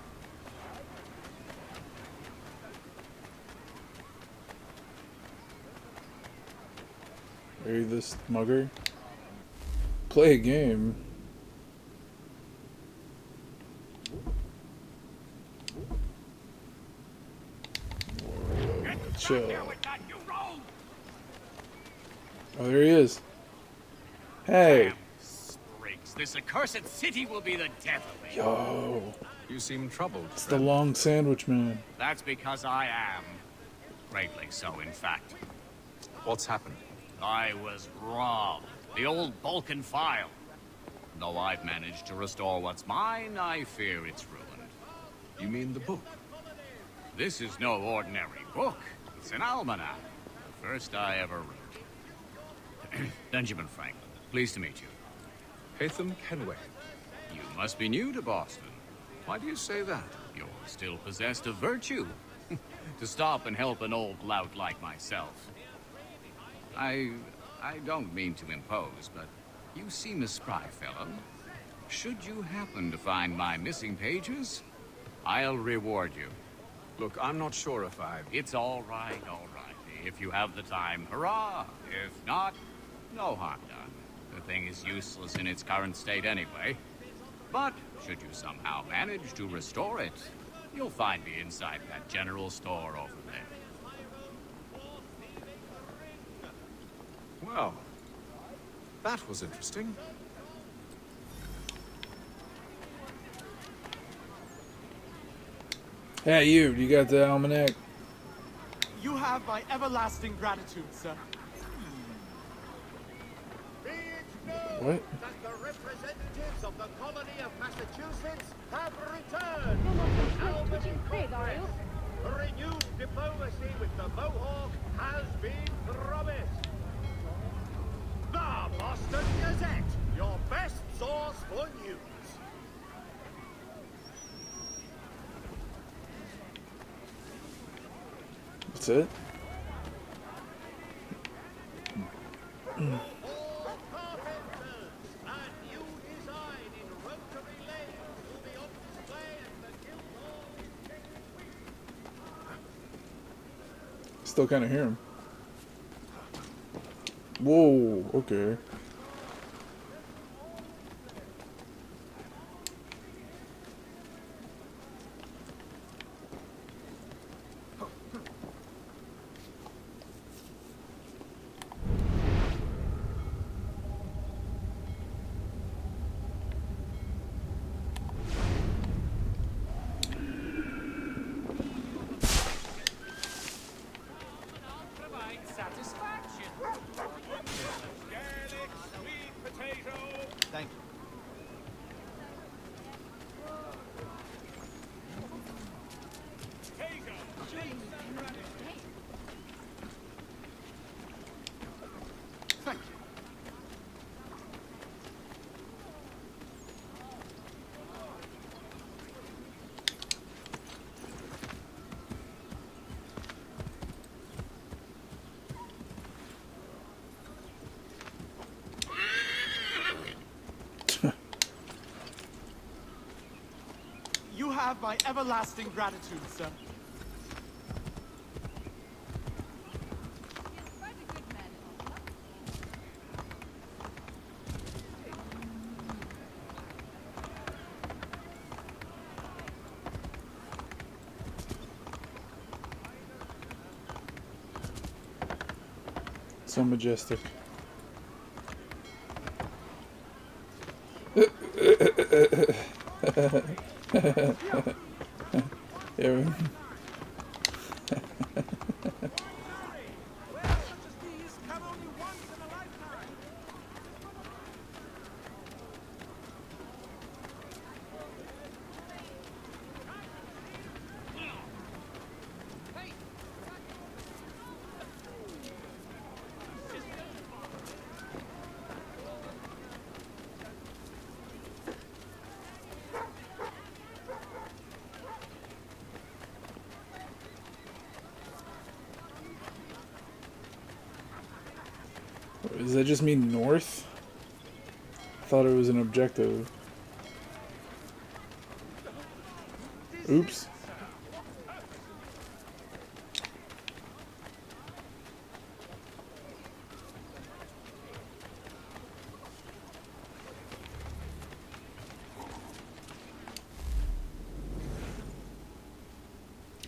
Are you this mugger? Play a game. Chill. Oh, there he is. Hey. Spriggs, this accursed city will be the death of me. Yo. You seem troubled. It's the long sandwich man. That's because I am. Greatly so, in fact. What's happened? I was robbed. The old Balkan file. Though I've managed to restore what's mine, I fear it's ruined. You mean the book? This is no ordinary book. It's an almanac. The first I ever wrote. Benjamin Franklin. Pleased to meet you. Haytham Kenway. You must be new to Boston. Why do you say that? You're still possessed of virtue. To stop and help an old lout like myself. I don't mean to impose, but you seem a spry fellow. Should you happen to find my missing pages, I'll reward you. Look, I'm not sure if I've... It's all right. If you have the time, hurrah! If not, no harm done. The thing is useless in its current state anyway. But should you somehow manage to restore it, you'll find me inside that general store over there. Well, that was interesting. Hey, you got the almanac? You have my everlasting gratitude, sir. What? That the representatives of the colony of Massachusetts have returned. You're not so swift, would you, Craig, are you? Renewed diplomacy with That's it? Still kind of hear him. Whoa, okay. Thank you. Thank you. You have my everlasting gratitude, sir. So majestic. Yeah. Does that just mean north? I thought it was an objective. Oops.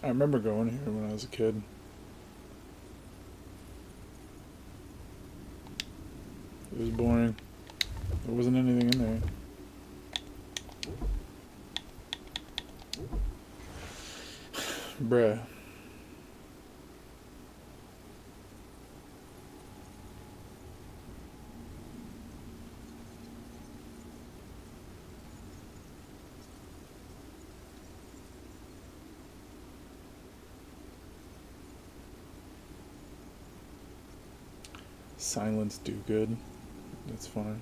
I remember going here when I was a kid. It was boring. There wasn't anything in there. Bruh. Silence do good. That's fine.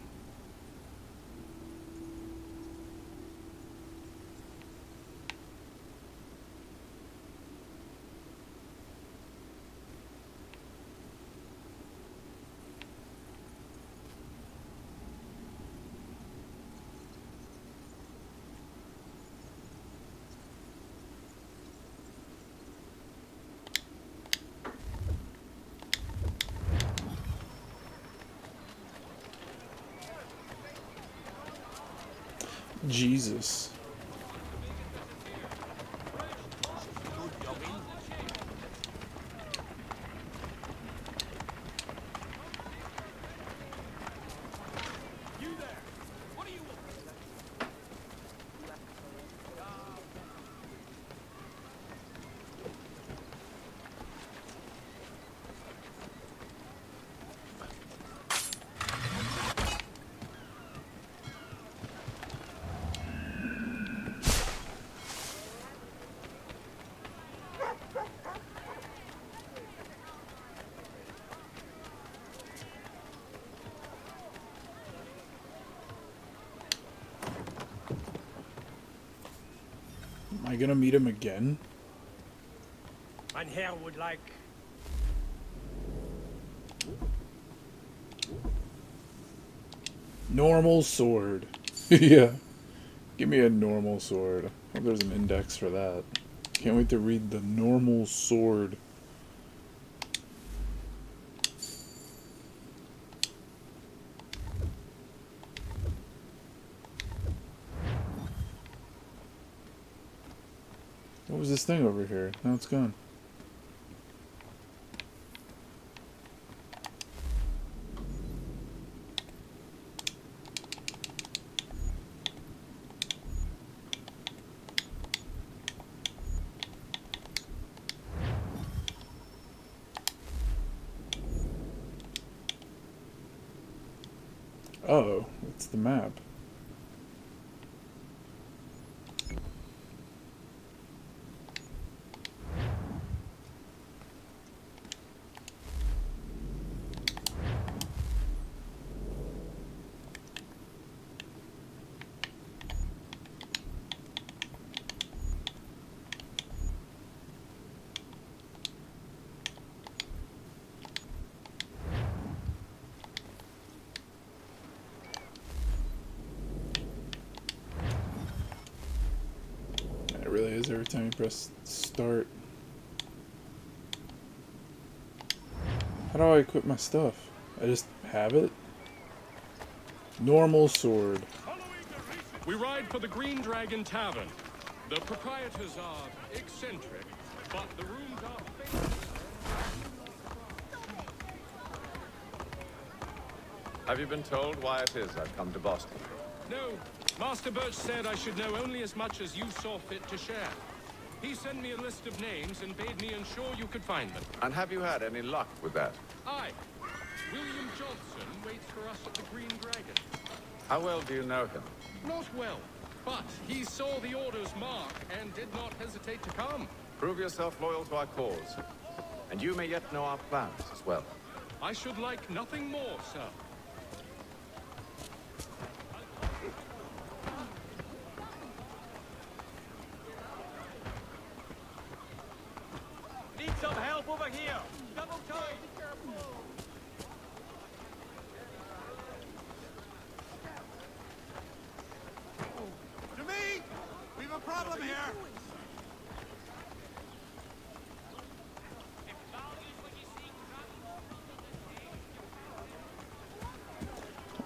Jesus. Am I gonna meet him again? Mein Herr would like Normal sword. Yeah. Give me a normal sword. I hope there's an index for that. Can't wait to read the normal sword. What was this thing over here? Now it's gone. Oh, it's the map. It really is every time you press start. How do I equip my stuff? I just have it? Normal sword. We ride for the Green Dragon Tavern. The proprietors are eccentric, but the rooms are famous. Have you been told why it is I've come to Boston? No, Master Birch said I should know only as much as you saw fit to share. He sent me a list of names and bade me ensure you could find them. And have you had any luck with that? Aye. William Johnson waits for us at the Green Dragon. How well do you know him? Not well, but he saw the order's mark and did not hesitate to come. Prove yourself loyal to our cause. And you may yet know our plans as well. I should like nothing more, sir. Need some help over here. Double time. Be careful. To me! We've a problem here!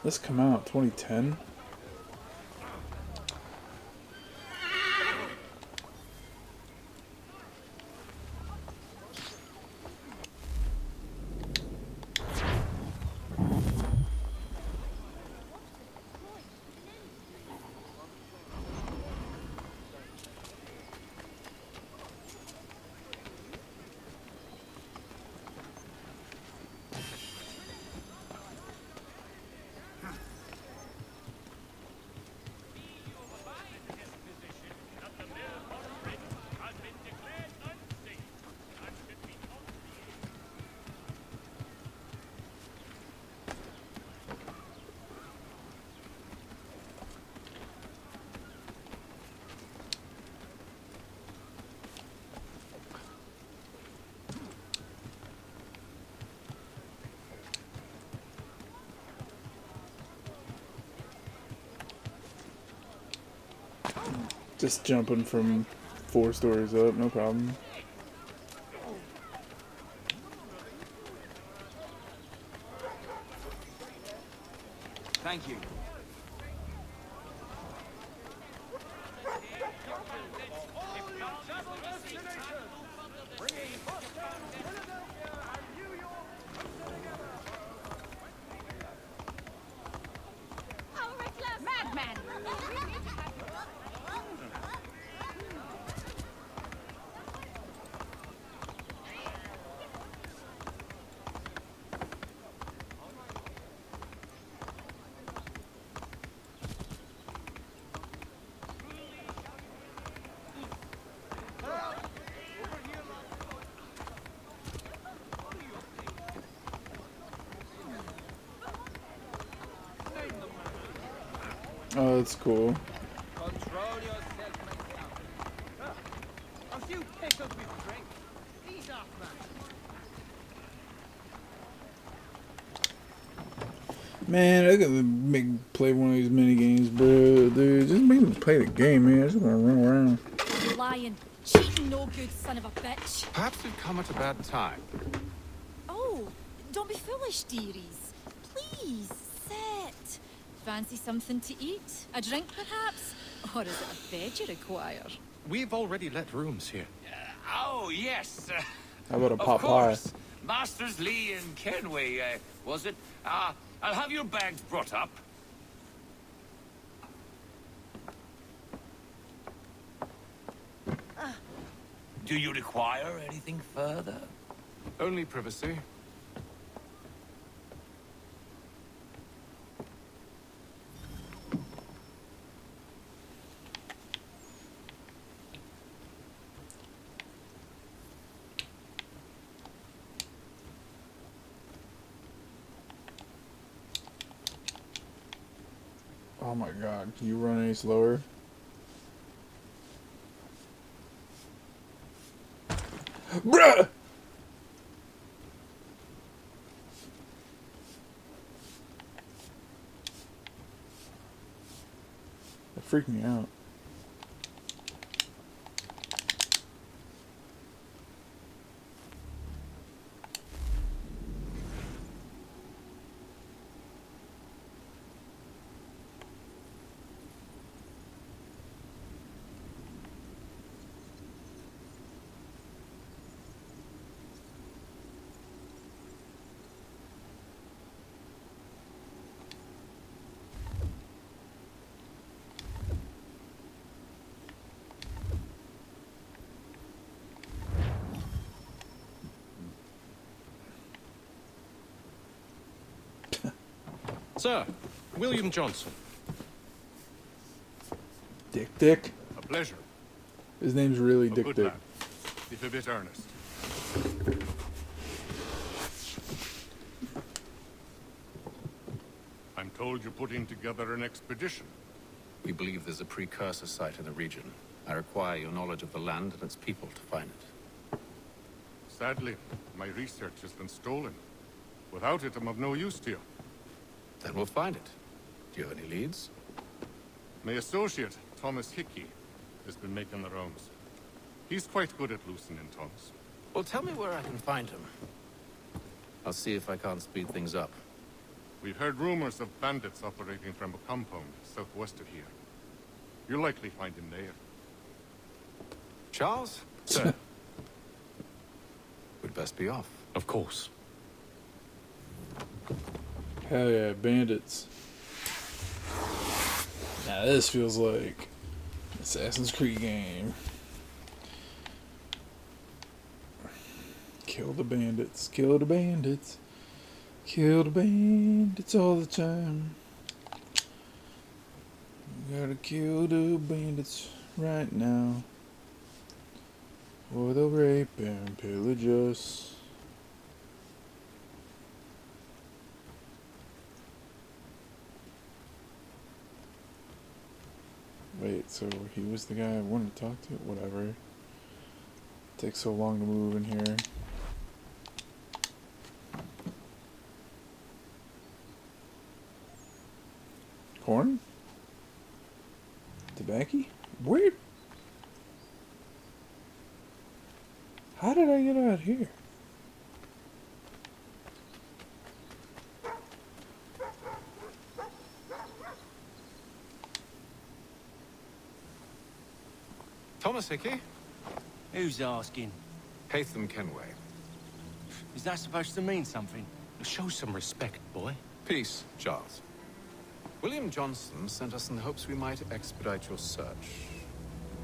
This come out 2010? Just jumping from 4 stories up, no problem. Thank you. Madman! Oh, that's cool. Control yourself, my son. A few pesos with drink. Ease off, man. Man, I gotta play one of these mini games, bro. Dude, just make me play the game, man. I just wanna run around. Lying, cheating, no good son of a bitch. Perhaps you've come at a bad time. Oh, don't be foolish, dearies. Please, sit. Fancy something to eat? A drink, perhaps? Or is it a bed you require? We've already let rooms here. Oh, yes. How about a Of pot pie? course. Masters Lee and Kenway, was it? I'll have your bags brought up. Do you require anything further? Only privacy. Oh my god, can you run any slower? Bruh! That freaked me out. Sir, William Johnson. Dick? A pleasure. His name's really A Dick. good lad, if a bit earnest. I'm told you're putting together an expedition. We believe there's a precursor site in the region. I require your knowledge of the land and its people to find it. Sadly, my research has been stolen. Without it, I'm of no use to you. Then we'll find it. Do you have any leads? My associate, Thomas Hickey, has been making the rounds. He's quite good at loosening tongues. Well, tell me where I can find him. I'll see if I can't speed things up. We've heard rumors of bandits operating from a compound southwest of here. You'll likely find him there. Charles? Sir. We'd best be off. Of course. Hell yeah, bandits. Now this feels like Assassin's Creed game. Kill the bandits, kill the bandits, kill the bandits all the time. We gotta kill the bandits right now, or they'll rape and pillage us. Wait, so he was the guy I wanted to talk to? Whatever. Takes so long to move in here. Corn? Tobacco? Where? How did I get out here? Thomas Hickey? Who's asking? Haytham Kenway. Is that supposed to mean something? Show some respect, boy. Peace, Charles. William Johnson sent us in the hopes we might expedite your search.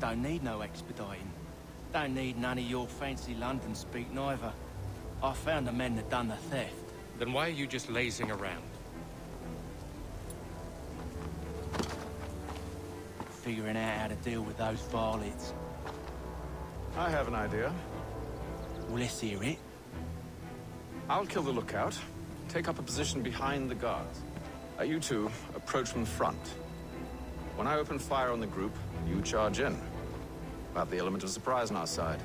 Don't need no expediting. Don't need none of your fancy London speak neither. I found the men that done the theft. Then why are you just lazing around? Figuring out how to deal with those varlets. I have an idea. Well, let's hear it. I'll kill the lookout, take up a position behind the guards. You two approach from the front. When I open fire on the group, you charge in. We'll have the element of surprise on our side.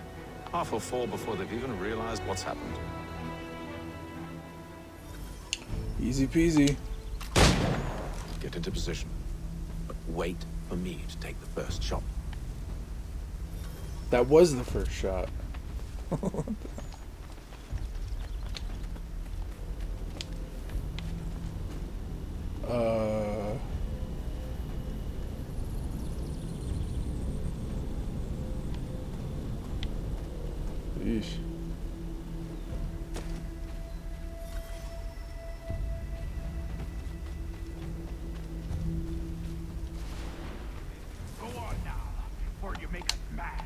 Half will fall before they've even realized what's happened. Easy peasy. Get into position. But wait for me to take the first shot. That was the first shot. Yeesh. Go on now, before you make us mad.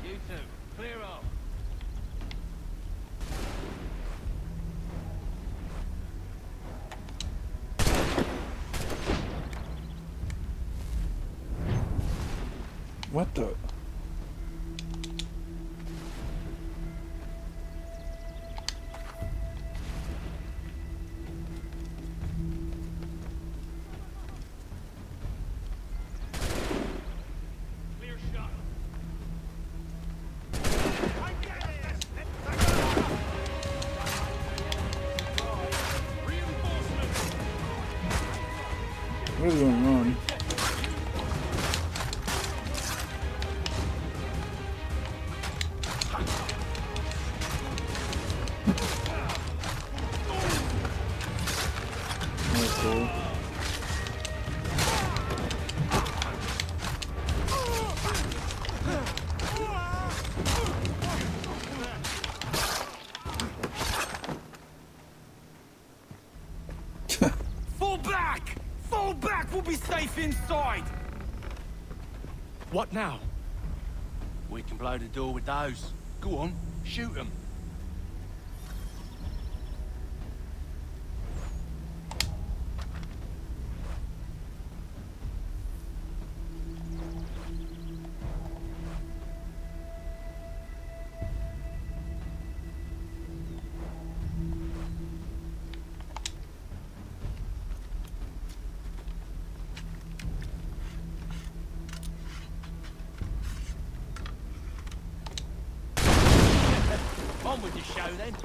You two, clear off. What the? Clear shot. What is going on? Okay. Fall back! Fall back! We'll be safe inside! What now? We can blow the door with those. Go on, shoot them. On with the show then.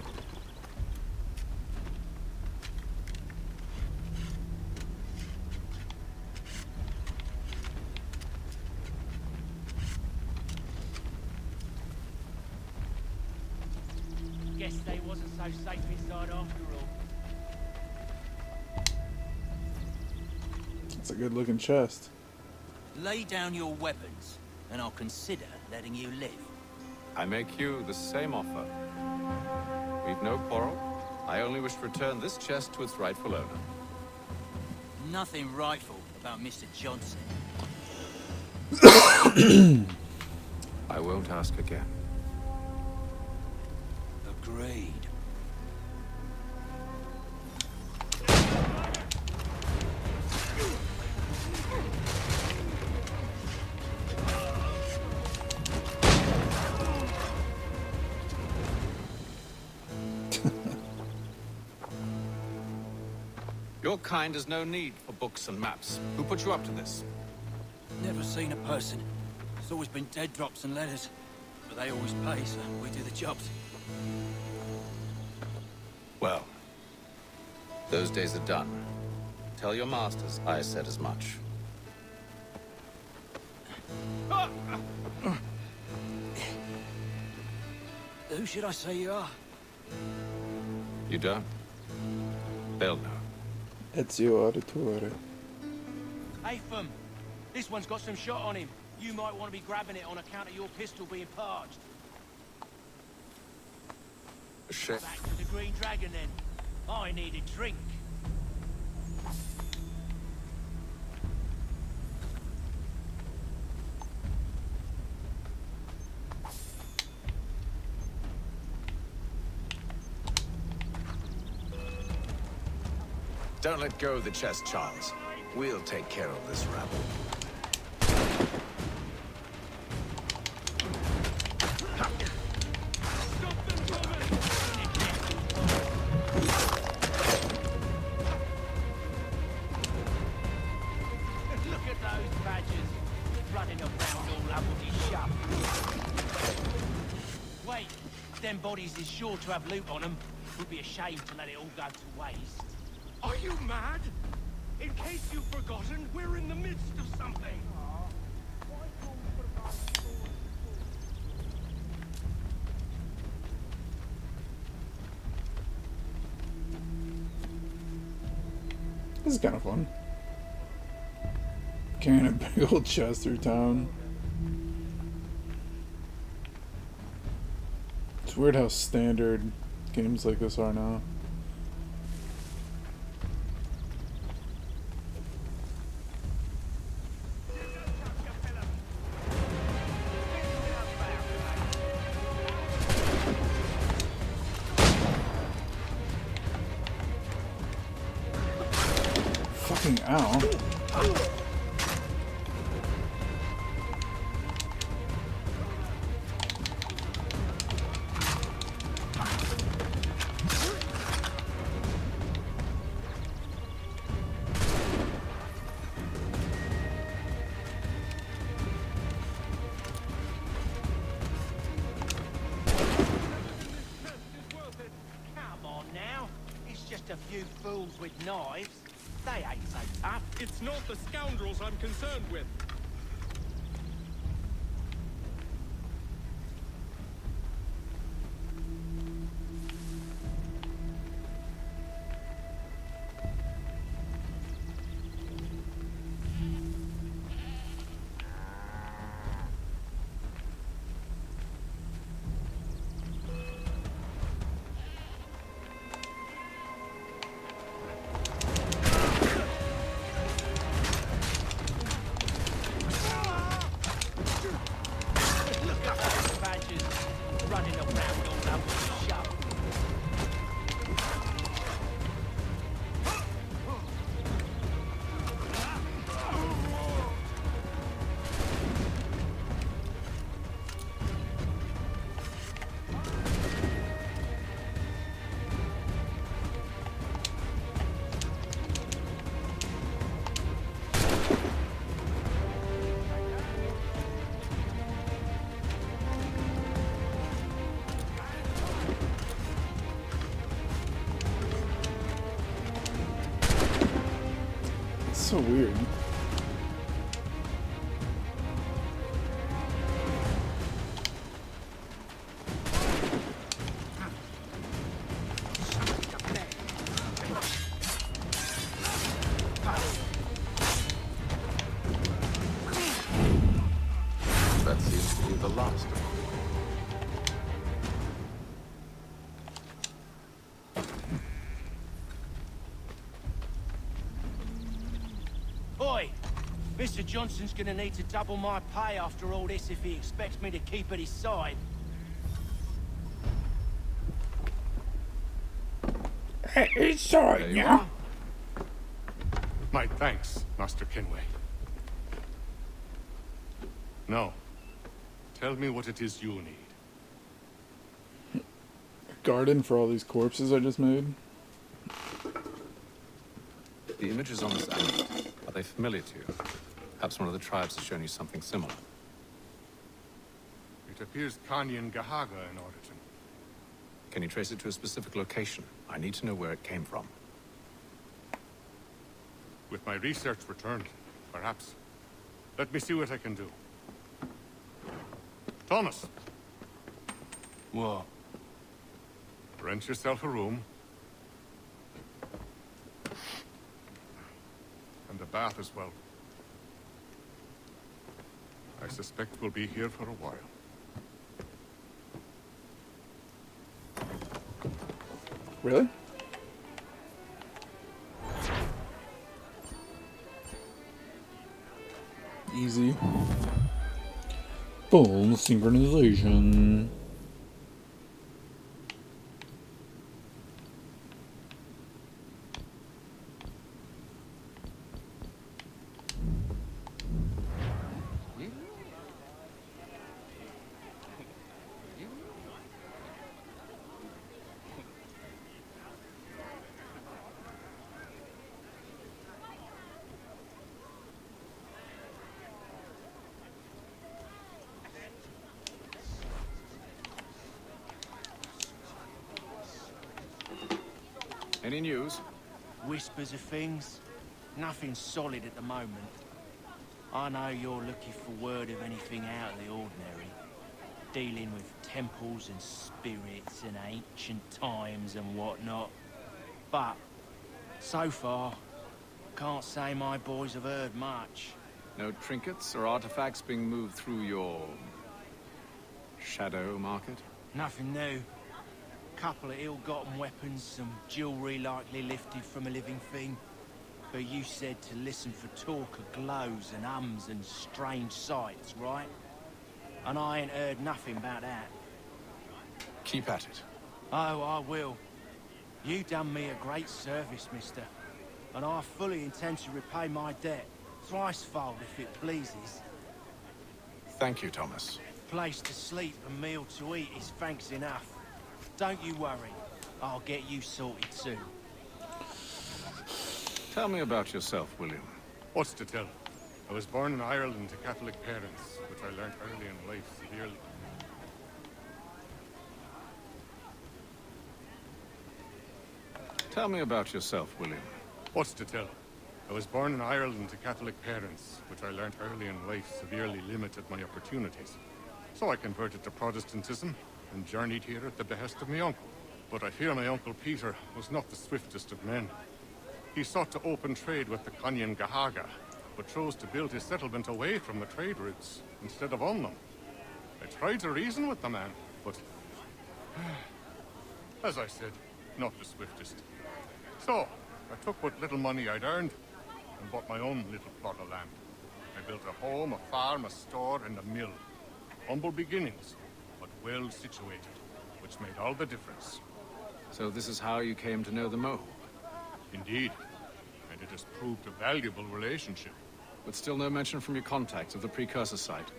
Guess they wasn't so safe inside after all. It's a good looking chest. Lay down your weapons, and I'll consider letting you live. I make you the same offer. We've no quarrel. I only wish to return this chest to its rightful owner. Nothing rightful about Mr. Johnson. I won't ask again. Agreed. Your kind has no need for books and maps. Who put you up to this? Never seen a person. It's always been dead drops and letters. But they always pay, so we do the jobs. Well, those days are done. Tell your masters I said as much. Who should I say you are? You don't? They'll know. Ezio Auditore. Hey, Fum. This one's got some shot on him. You might want to be grabbing it on account of your pistol being parched. Shit. Back to the Green Dragon, then. I need a drink. Don't let go of the chest, Charles. We'll take care of this rabble. Look at those badgers running around all up with his shop. them bodies is sure to have loot on them. Would be a shame to let it all go to waste. Are you mad? In case you've forgotten, we're in the midst of something. This is kind of fun. Carrying a big old chest through town. It's weird how standard games like this are now. Fucking ow. Come on now. It's just a few fools with knives. They ain't so tough. It's not the scoundrels I'm concerned with. Running around all over the shop. It's so weird. That seems to be the last of them. Oi! Mr. Johnson's gonna need to double my pay after all this if he expects me to keep at his side. There you are. My thanks, Master Kenway. Now, tell me what it is you need. Garden for all these corpses I just made. The images on this amulet, are they familiar to you? Perhaps one of the tribes has shown you something similar. It appears Kanyan Gahaga in origin. Can you trace it to a specific location? I need to know where it came from. With my research returned, perhaps. Let me see what I can do. Thomas! What? Rent yourself a room. And a bath as well. I suspect we'll be here for a while. Really? Easy. Full synchronization. Any news? Whispers of things. Nothing solid at the moment. I know you're looking for word of anything out of the ordinary. Dealing with temples and spirits and ancient times and whatnot. But, so far, can't say my boys have heard much. No trinkets or artifacts being moved through your... shadow market? Nothing new. Couple of ill-gotten weapons, some jewelry likely lifted from a living thing. But you said to listen for talk of glows and ums and strange sights, right? And I ain't heard nothing about that. Keep at it. Oh, I will. You done me a great service, mister. And I fully intend to repay my debt. Thricefold, if it pleases. Thank you, Thomas. Place to sleep and meal to eat is thanks enough. Don't you worry. I'll get you sorted soon. Tell me about yourself, William. What's to tell? I was born in Ireland to Catholic parents, which I learnt early in life severely. Tell me about yourself, William. What's to tell? I was born in Ireland to Catholic parents, which I learnt early in life severely limited my opportunities. So I converted to Protestantism and journeyed here at the behest of my uncle. But I fear my uncle Peter was not the swiftest of men. He sought to open trade with the Conyan Gahaga, but chose to build his settlement away from the trade routes instead of on them. I tried to reason with the man, but... as I said, not the swiftest. So, I took what little money I'd earned and bought my own little plot of land. I built a home, a farm, a store, and a mill. Humble beginnings, but well situated, which made all the difference. So this is how you came to know the Mohawk? Indeed. And it has proved a valuable relationship. But still no mention from your contacts of the precursor site?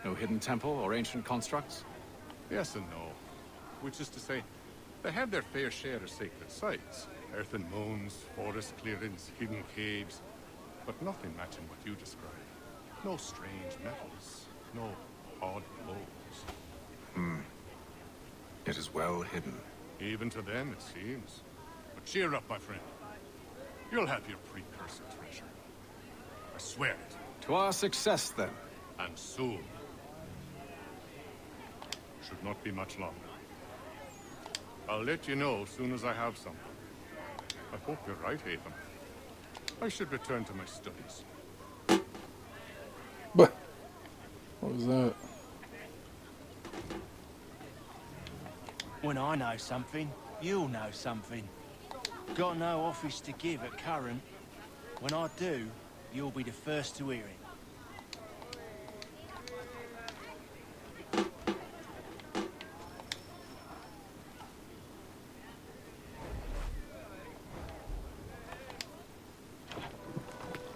No hidden temple or ancient constructs? Yes and no. Which is to say, they have their fair share of sacred sites. Earthen mounds, forest clearings, hidden caves. But nothing matching what you describe. No strange metals. No odd bows. It is well hidden. Even to them, it seems. But cheer up, my friend. You'll have your precursor treasure. I swear it. To our success, then. And soon. Should not be much longer. I'll let you know as soon as I have something. I hope you're right, Haven. I should return to my studies. What was that? When I know something, you'll know something. Got no office to give at current. When I do, you'll be the first to hear it.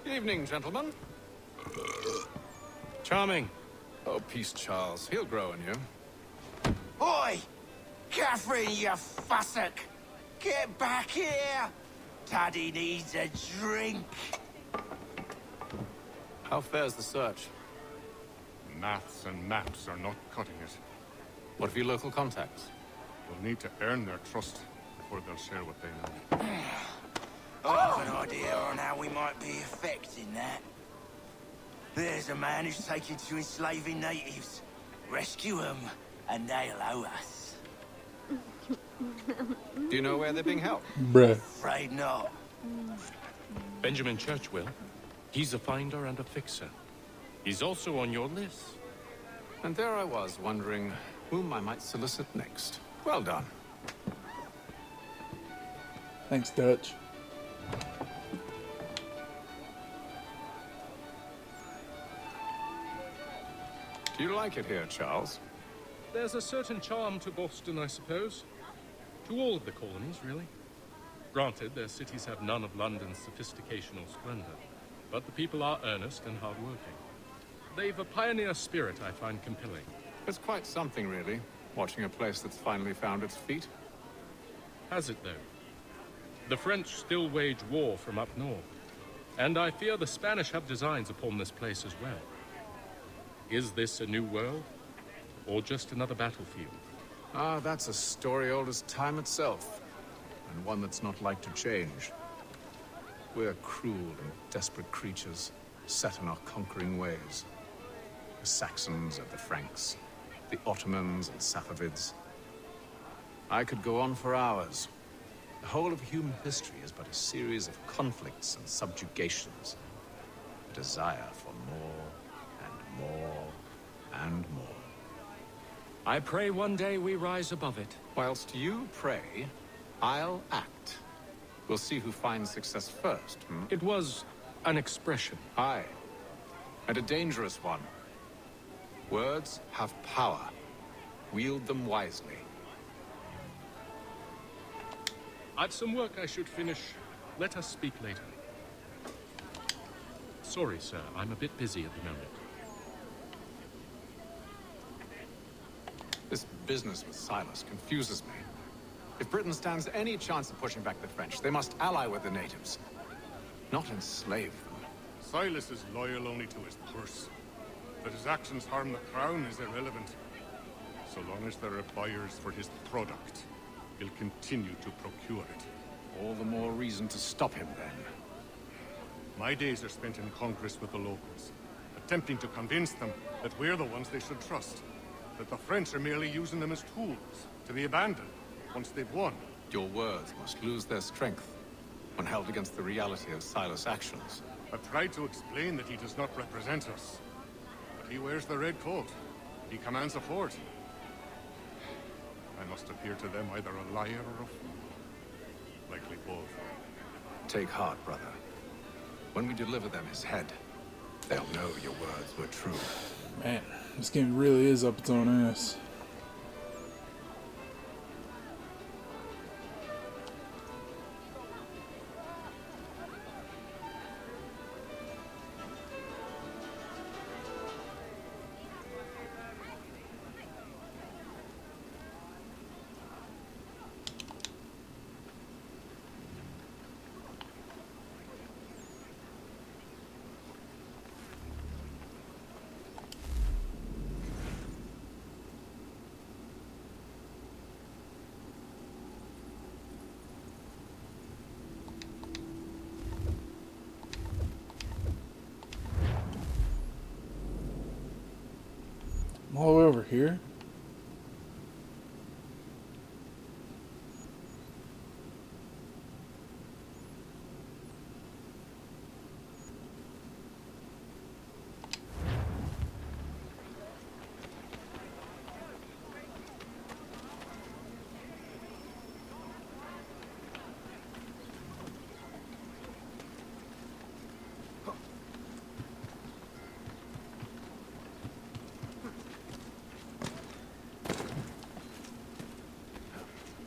Evening, gentlemen. Charming. Oh, peace, Charles. He'll grow on you. Oi! Catherine, you fussock! Get back here! Taddy needs a drink. How fares the search? Maths and maps are not cutting it. What of your local contacts? We'll need to earn their trust before they'll share what they know. I've an idea on how we might be affecting that. There's a man who's taken to enslaving natives. Rescue them, and they'll owe us. Do you know where they're being held? Bruh. Afraid not. Benjamin Churchwell. He's a finder and a fixer. He's also on your list. And there I was, wondering whom I might solicit next. Well done. Thanks, Dutch. Do you like it here, Charles? There's a certain charm to Boston, I suppose. To all of the colonies, really. Granted, their cities have none of London's sophistication or splendor, but the people are earnest and hardworking. They've a pioneer spirit I find compelling. It's quite something, really, watching a place that's finally found its feet. Has it, though? The French still wage war from up north, and I fear the Spanish have designs upon this place as well. Is this a new world, or just another battlefield? Ah, that's a story old as time itself. and one that's not like to change. We're cruel and desperate creatures, set in our conquering ways. The Saxons and the Franks, the Ottomans and Safavids. I could go on for hours. The whole of human history is but a series of conflicts and subjugations. A desire for more and more and more. I pray one day we rise above it. Whilst you pray, I'll act. We'll see who finds success first, hmm? It was an expression. Aye, and a dangerous one. Words have power. Wield them wisely. I've some work I should finish. Let us speak later. Sorry, sir. I'm a bit busy at the moment. This business with Silas confuses me. If Britain stands any chance of pushing back the French, they must ally with the natives, not enslave them. Silas is loyal only to his purse. That his actions harm the crown is irrelevant. So long as there are buyers for his product, he'll continue to procure it. All the more reason to stop him, then. My days are spent in Congress with the locals, attempting to convince them that we're the ones they should trust. That the French are merely using them as tools, to be abandoned, once they've won. Your words must lose their strength when held against the reality of Silas' actions. I've tried to explain that he does not represent us. But he wears the red coat. He commands a fort. I must appear to them either a liar or a fool. Likely both. Take heart, brother. When we deliver them his head, they'll know your words were true. Man, this game really is up its own ass. I'm all the way over here.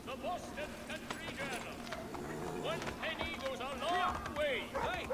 The Boston Country Journal. One penny goes a long way. Hey.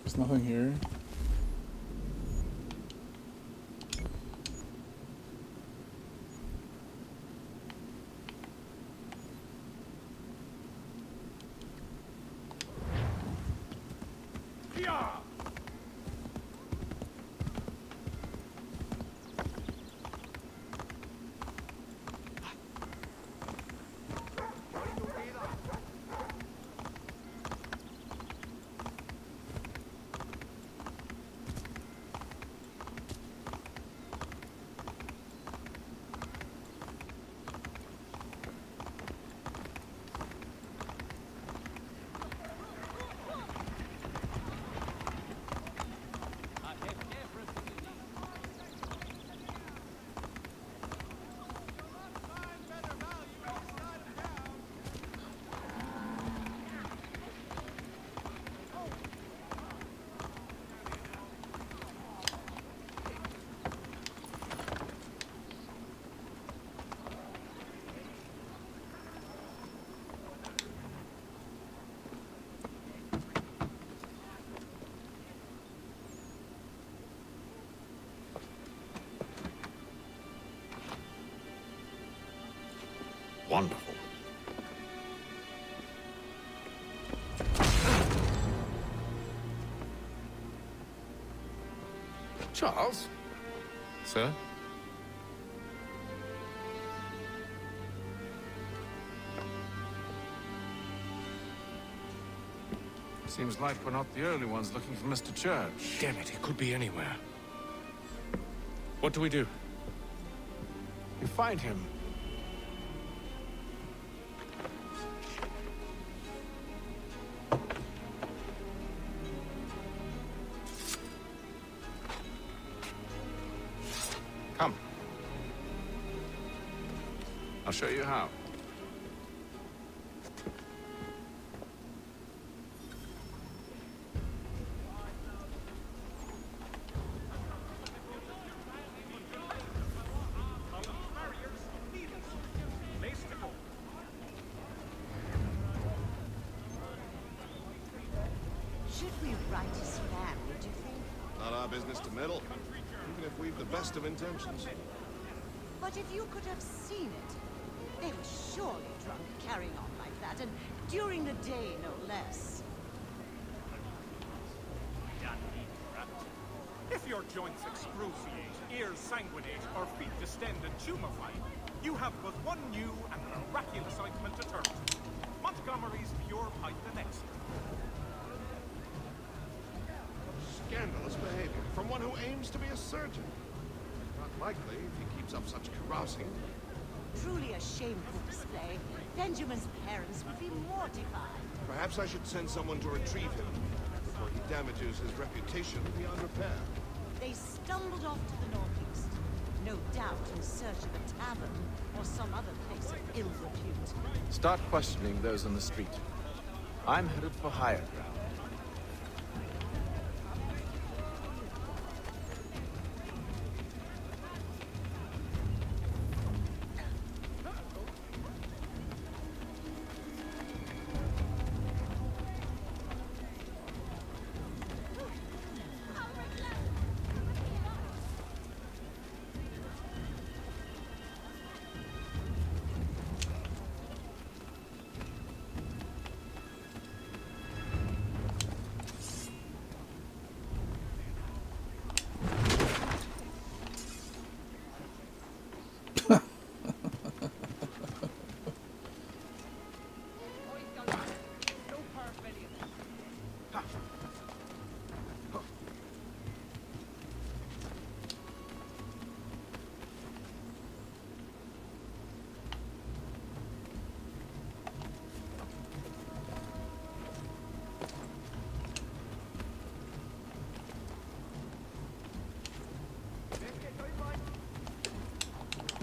There's nothing here. Wonderful. Charles? Sir? Seems like we're not the only ones looking for Mr. Church. Damn it, he could be anywhere. What do we do? You find him. Come. I'll show you how. Should we write his family, do you think? Not our business to meddle, even if we've the best of intentions. But if you could have seen it, they were surely drunk carrying on like that, and during the day, no less. If your joints excruciate, ears sanguinate, or feet distend and tumefy, you have but one new and miraculous ointment to turn to. Montgomery's Pure Pipe and Extra. Scandalous behavior from one who aims to be a surgeon. Not likely if he keeps up such carousing. Truly a shameful display. Benjamin's parents would be mortified. Perhaps I should send someone to retrieve him before he damages his reputation beyond repair. They stumbled off to the northeast, no doubt in search of a tavern or some other place of ill repute. Start questioning those on the street. I'm headed for higher ground.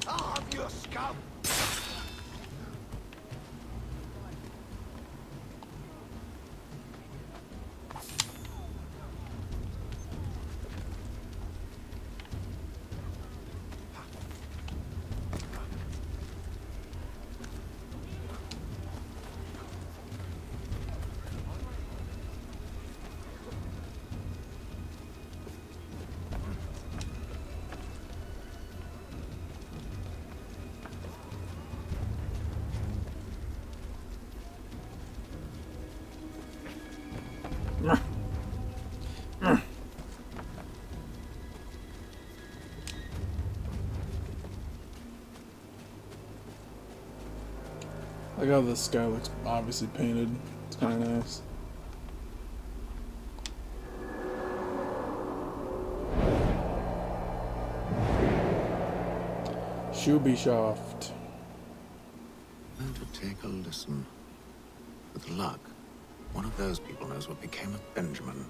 I'll have your scalp! I like how this guy looks obviously painted. It's kind of nice. Shubishaft. And to take a listen. With luck, one of those people knows what became of Benjamin.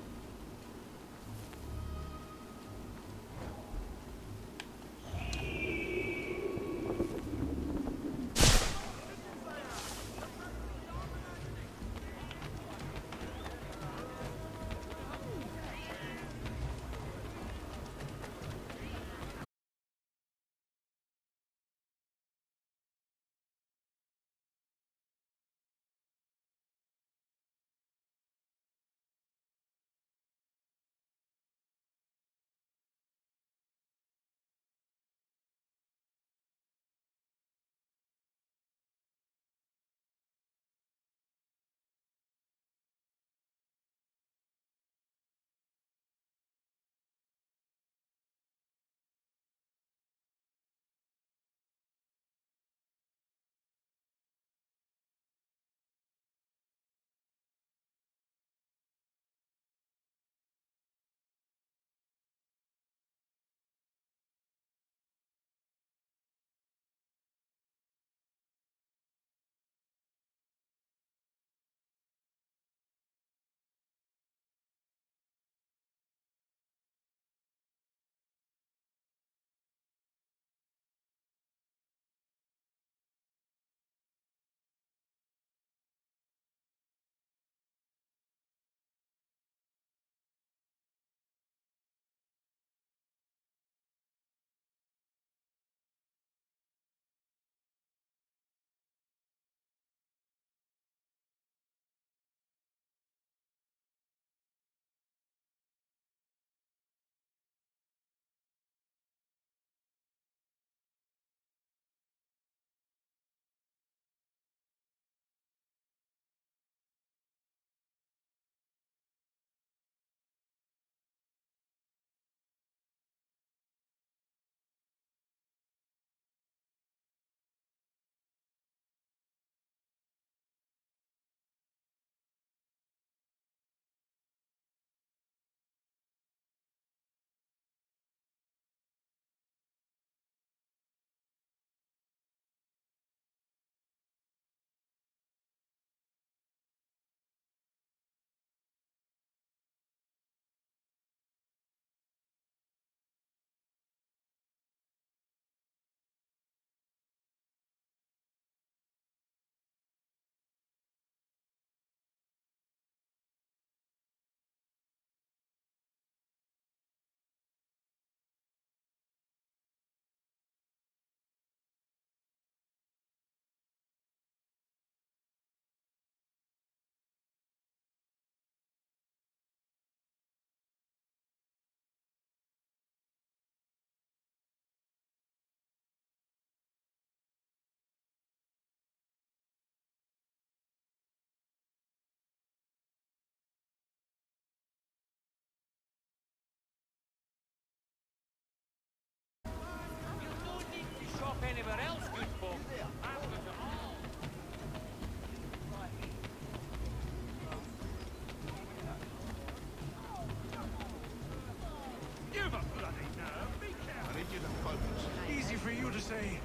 say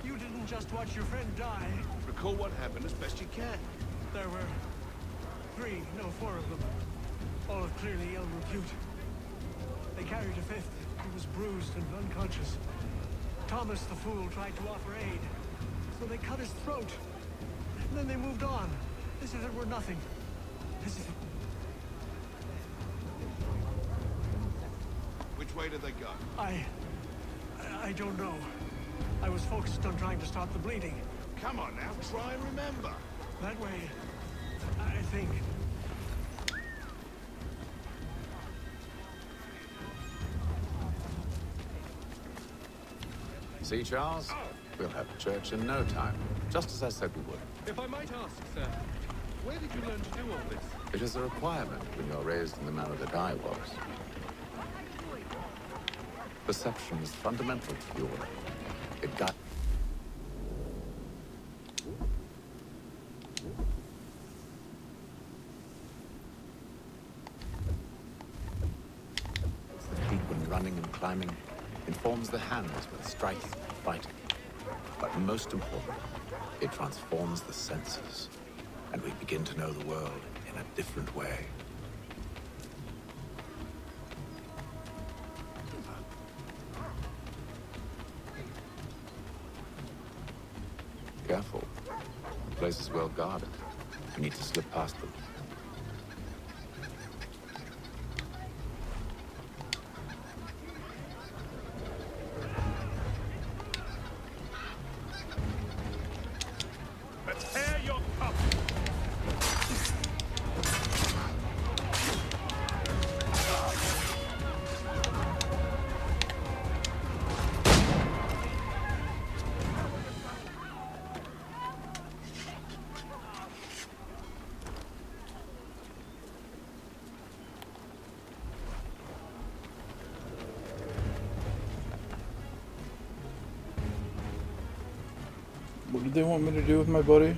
you didn't just watch your friend die. Recall what happened as best you can. There were 4 of them. All of clearly ill repute. They carried a fifth. He was bruised and unconscious. Thomas the fool tried to offer aid, so they cut his throat. And then they moved on, as if it were nothing. As if... Which way did they go? I don't know. I was focused on trying to stop the bleeding. Come on now, try and remember. That way, I think. See, Charles? We'll have a church in no time, just as I said we would. If I might ask, sir, where did you learn to do all this? It is a requirement when you're raised in the manner that I was. Perception is fundamental to the order. It got... The feet when running and climbing, informs the hands when striking and fighting. But most important, it transforms the senses, and we begin to know the world in a different way. Careful. The place is well guarded. We need to slip past them. Prepare your cup. What did they want me to do with my buddy?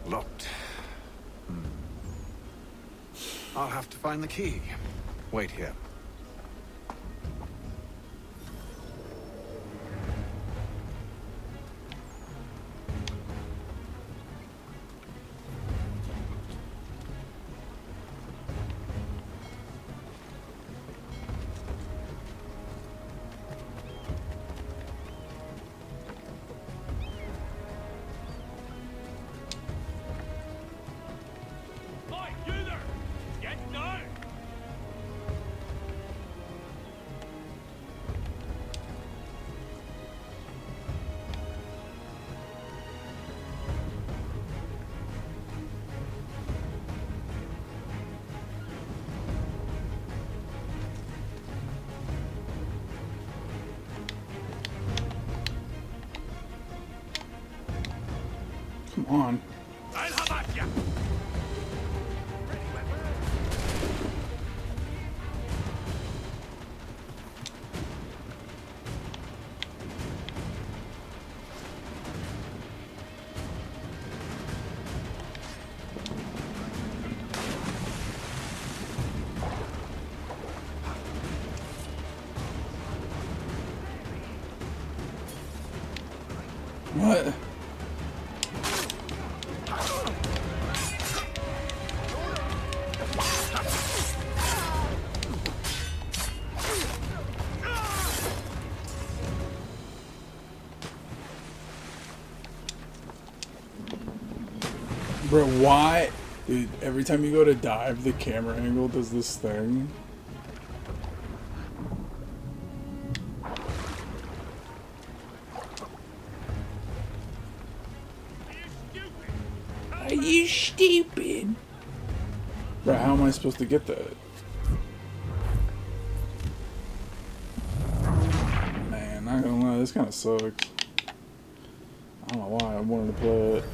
Locked. I'll have to find the key. Wait here. Oi, you there! Get down! Come on. I'll have at ya! What? Bro, why? Dude, every time you go to dive, the camera angle does this thing. Are you stupid? Bro, how am I supposed to get that? Man, not gonna lie, this kind of sucks. don't know why I wanted to play it.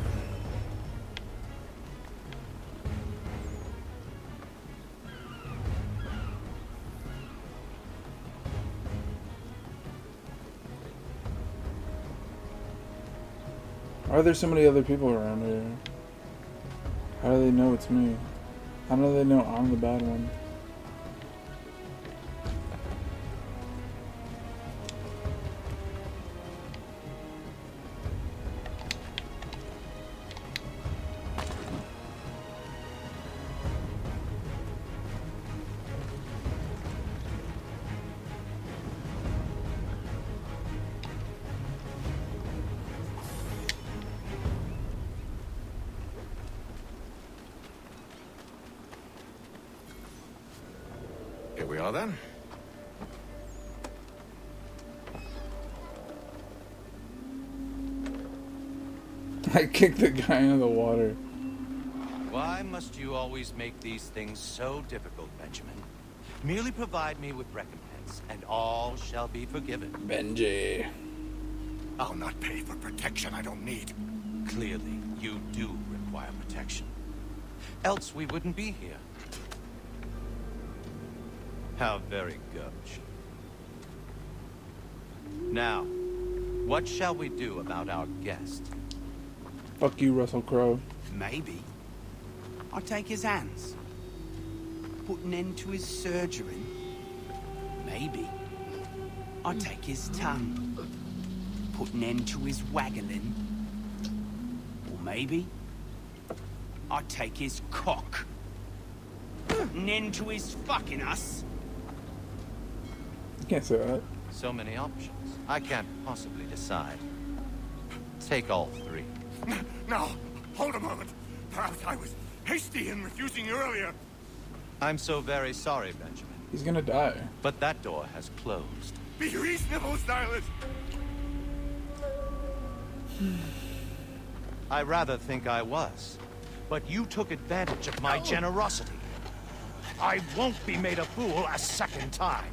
Why are there so many other people around here? How do they know it's me? How do they know I'm the bad one? Here we are then. I kicked the guy into the water. Why must you always make these things so difficult, Benjamin? Merely provide me with recompense, and all shall be forgiven. Benji. I'll not pay for protection I don't need. Clearly, you do require protection. Else we wouldn't be here. How very gauche. Now, what shall we do about our guest? Fuck you, Russell Crowe. Maybe. I'll take his hands. Put an end to his surgery. Maybe. I'll take his tongue. Put an end to his waggling. Or maybe I'll take his cock. Put an end to his fucking us. You can't say that. So many options. I can't possibly decide. Take all three. No, hold a moment. Perhaps I was hasty in refusing you earlier. I'm so very sorry, Benjamin. He's gonna die. But that door has closed. Be reasonable, Silas. I rather think I was. But you took advantage of my generosity. I won't be made a fool a second time.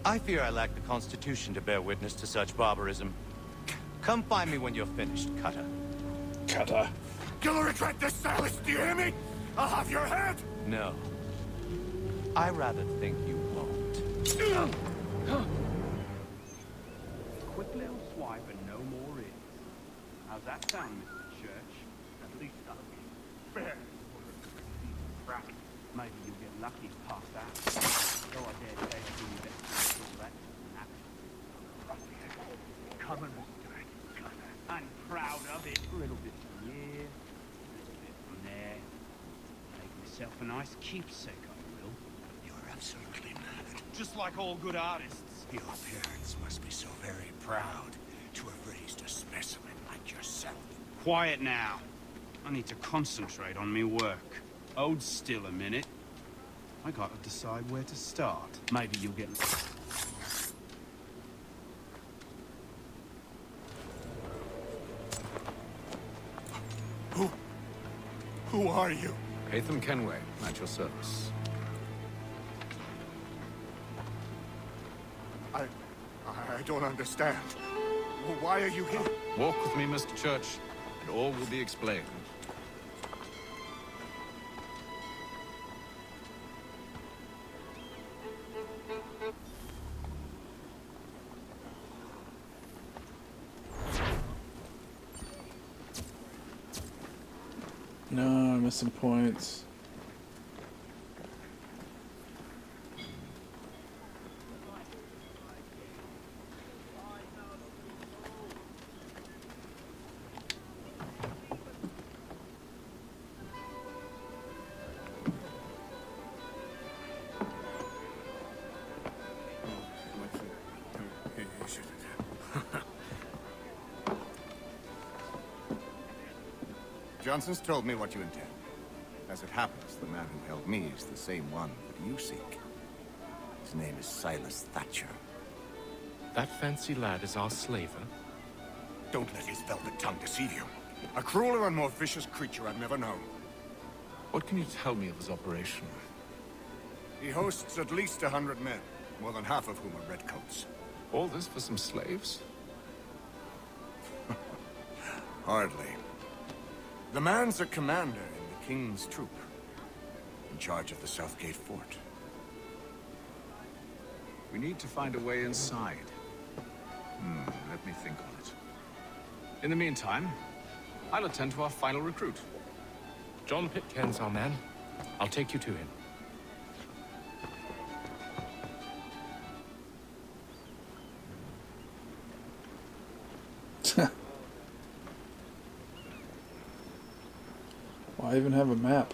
I fear I lack the constitution to bear witness to such barbarism. Come find me when you're finished, Cutter. Cutter. You'll regret this, Silas, do you hear me? I'll have your head! No. I rather think you won't. Quick little swipe and no more is. How's that sound, Mr. Church? At least that'll be fair. Maybe you'll get lucky past that. Though I dare say it's really best to install that natural. Come and do it, I'm proud of it. A little bit from here, a little bit from there. Make myself a nice keepsake, I will. You're absolutely mad. Just like all good artists. Your parents must be so very proud to have raised a specimen like yourself. Quiet now. I need to concentrate on me work. Hold still a minute. I gotta decide where to start. Maybe you'll get... Who are you? Hatham Kenway, at your service. I don't understand. Why are you here? Walk with me, Mr. Church, and all will be explained. No, I'm missing points. Johnson's told me what you intend. As it happens, the man who held me is the same one that you seek. His name is Silas Thatcher. That fancy lad is our slaver? Don't let his velvet tongue deceive you. A crueler and more vicious creature I've never known. What can you tell me of his operation? He hosts at least 100 men, more than half of whom are redcoats. All this for some slaves? Hardly. The man's a commander in the King's troop, in charge of the Southgate Fort. We need to find a way inside. Let me think on it. In the meantime, I'll attend to our final recruit. John Pitcairn's our man. I'll take you to him. Why even have a map?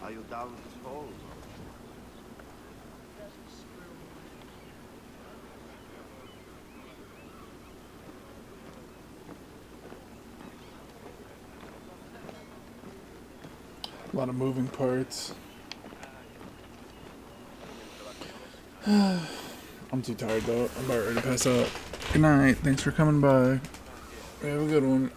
Are you down this hole? A lot of moving parts. I'm too tired though. I'm about ready to pass out. Good night. Thanks for coming by. Have a good one.